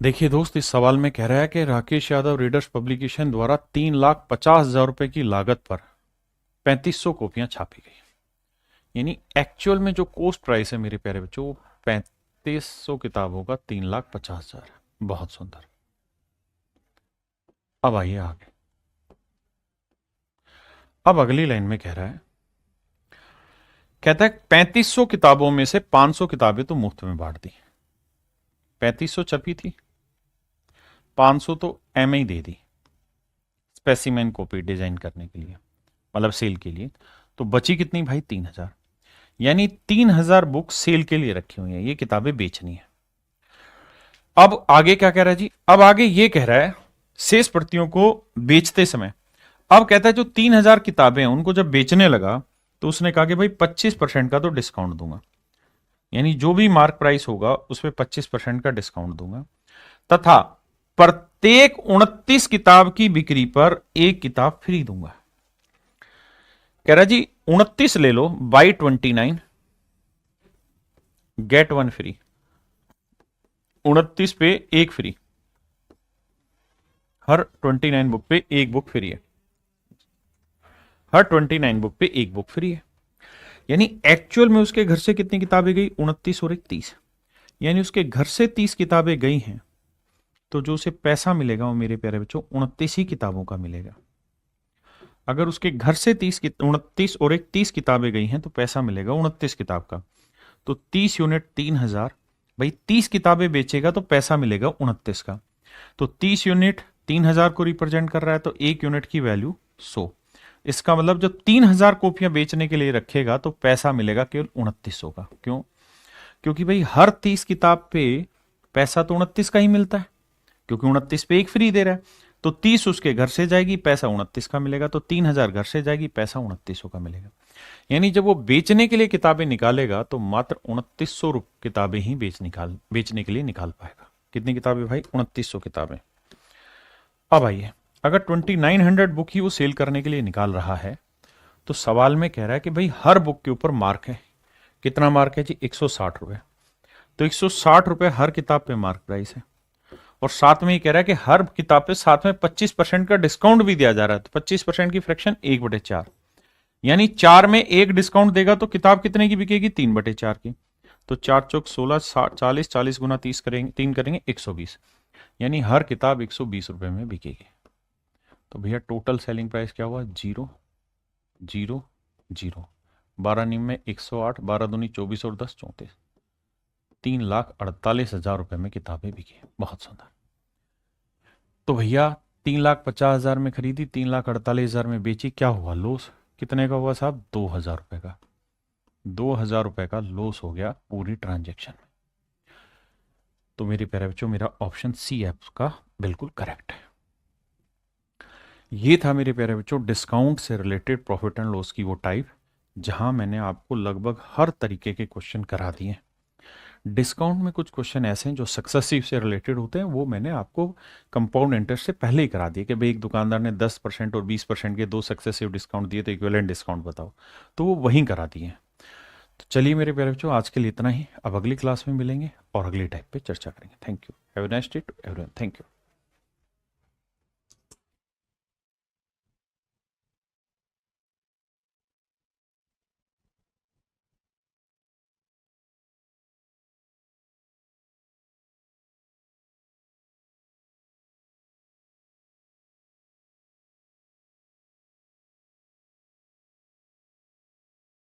देखिए दोस्त, इस सवाल में कह रहा है कि राकेश यादव रीडर्स पब्लिकेशन द्वारा 3,50,000 रुपए की लागत पर 3500 कॉपियां छापी गई। यानी एक्चुअल में जो कॉस्ट प्राइस है मेरे प्यारे बच्चों, वो 3500 किताबों का 3,50,000। बहुत सुंदर। अब आइए आगे। अब अगली लाइन में कह रहा है, कहता है 3500 किताबों में से 500 किताबें तो मुफ्त में बांट दी। 3500 छपी थी, 500 तो एम ही दे दी स्पेसिमेन कॉपी डिजाइन करने के लिए, मतलब सेल के लिए। तो बची कितनी भाई? 3,000। यानी 3,000 बुक सेल के लिए रखी हुई है, ये किताबें बेचनी है। अब आगे क्या कह रहा है जी? अब आगे ये कह रहा है शेष प्रतियों को बेचते समय, अब कहता है जो 3,000 किताबें हैं उनको जब बेचने लगा तो उसने कहा कि भाई 25% का तो डिस्काउंट दूंगा। यानी जो भी मार्क प्राइस होगा उस पर 25% का डिस्काउंट दूंगा, तथा प्रत्येक 29 किताब की बिक्री पर एक किताब फ्री दूंगा। कह रहा जी 29 ले लो, बाई 29 गेट 1 फ्री। 29 पे एक फ्री, हर 29 बुक पे एक बुक फ्री है। हर 29 बुक पे एक बुक फ्री है। यानी एक्चुअल में उसके घर से कितनी किताबें गई? 29 और 30। यानी उसके घर से 30 किताबें गई हैं, तो जो उसे पैसा मिलेगा वो मेरे प्यारे बच्चों 29 ही किताबों का मिलेगा। अगर उसके घर से 29 और 30 किताबें गई हैं तो पैसा मिलेगा 29 किताब का। तो 30 यूनिट 3,000, भाई 30 किताबें बेचेगा तो पैसा मिलेगा 29 का। तो 30 यूनिट 3,000 को रिप्रेजेंट कर रहा है, तो एक यूनिट की वैल्यू 100। इसका मतलब जब 3,000 कॉपियां बेचने के लिए रखेगा तो पैसा मिलेगा केवल 2900 का। क्यों? क्योंकि भाई हर 30 किताब पे पैसा तो 29 का ही मिलता है, क्योंकि 29 पे एक फ्री दे रहा है। तो 30 उसके घर से जाएगी, पैसा 29 का मिलेगा। तो 3,000 घर से जाएगी, पैसा 2900 का मिलेगा। यानी जब वो बेचने के लिए किताबें निकालेगा तो मात्र 2900 किताबें ही बेचने के लिए निकाल पाएगा। कितनी किताबें भाई? 2900 किताबें। अब आइए, अगर 2900 बुक ही वो सेल करने के लिए निकाल रहा है तो सवाल में कह रहा है कि भाई हर बुक के ऊपर मार्क है। कितना मार्क है जी? 160 रुपए। तो 160 रुपए हर किताब पे मार्क प्राइस है, और साथ में ही कह रहा है कि हर किताब पे साथ में 25% का डिस्काउंट भी दिया जा रहा है। तो 25% की फ्रैक्शन 1/4, यानी 4 में एक डिस्काउंट देगा तो किताब कितने की बिकेगी? 3/4 की। तो 4 चौक 16, 40, 40 गुना 30 करेंगे, 3 करेंगे 120। यानी हर किताब 120 रुपए में बिकेगी। तो भैया टोटल सेलिंग प्राइस क्या हुआ? 0 0 0। 12 निम में 108, 12 दूनी 24 और 10 34। 3,48,000 रुपए में किताबें बिकी। बहुत सुंदर। तो भैया 3,50,000 में खरीदी, 3,48,000 में बेची, क्या हुआ? लॉस। कितने का हुआ साहब? 2,000 रुपए का। 2,000 रुपए का लॉस हो गया पूरी ट्रांजेक्शन में। तो मेरे प्यारे बच्चों, मेरा ऑप्शन सी आपका बिल्कुल करेक्ट है। ये था मेरे प्यारे बच्चों डिस्काउंट से रिलेटेड प्रॉफिट एंड लॉस की वो टाइप, जहां मैंने आपको लगभग हर तरीके के क्वेश्चन करा दिए। डिस्काउंट में कुछ क्वेश्चन ऐसे हैं जो सक्सेसिव से रिलेटेड होते हैं, वो मैंने आपको कंपाउंड इंटरेस्ट से पहले ही करा दिए कि भाई एक दुकानदार ने 10% और 20% के दो सक्सेसिव डिस्काउंट दिए तो इक्विवेलेंट डिस्काउंट बताओ, तो वो वहीं करा दिए। तो चलिए मेरे प्यारे बच्चों, आज के लिए इतना ही। अब अगली क्लास में मिलेंगे और अगली टाइप पे चर्चा करेंगे। Thank you. Have a nice day to everyone. Thank you.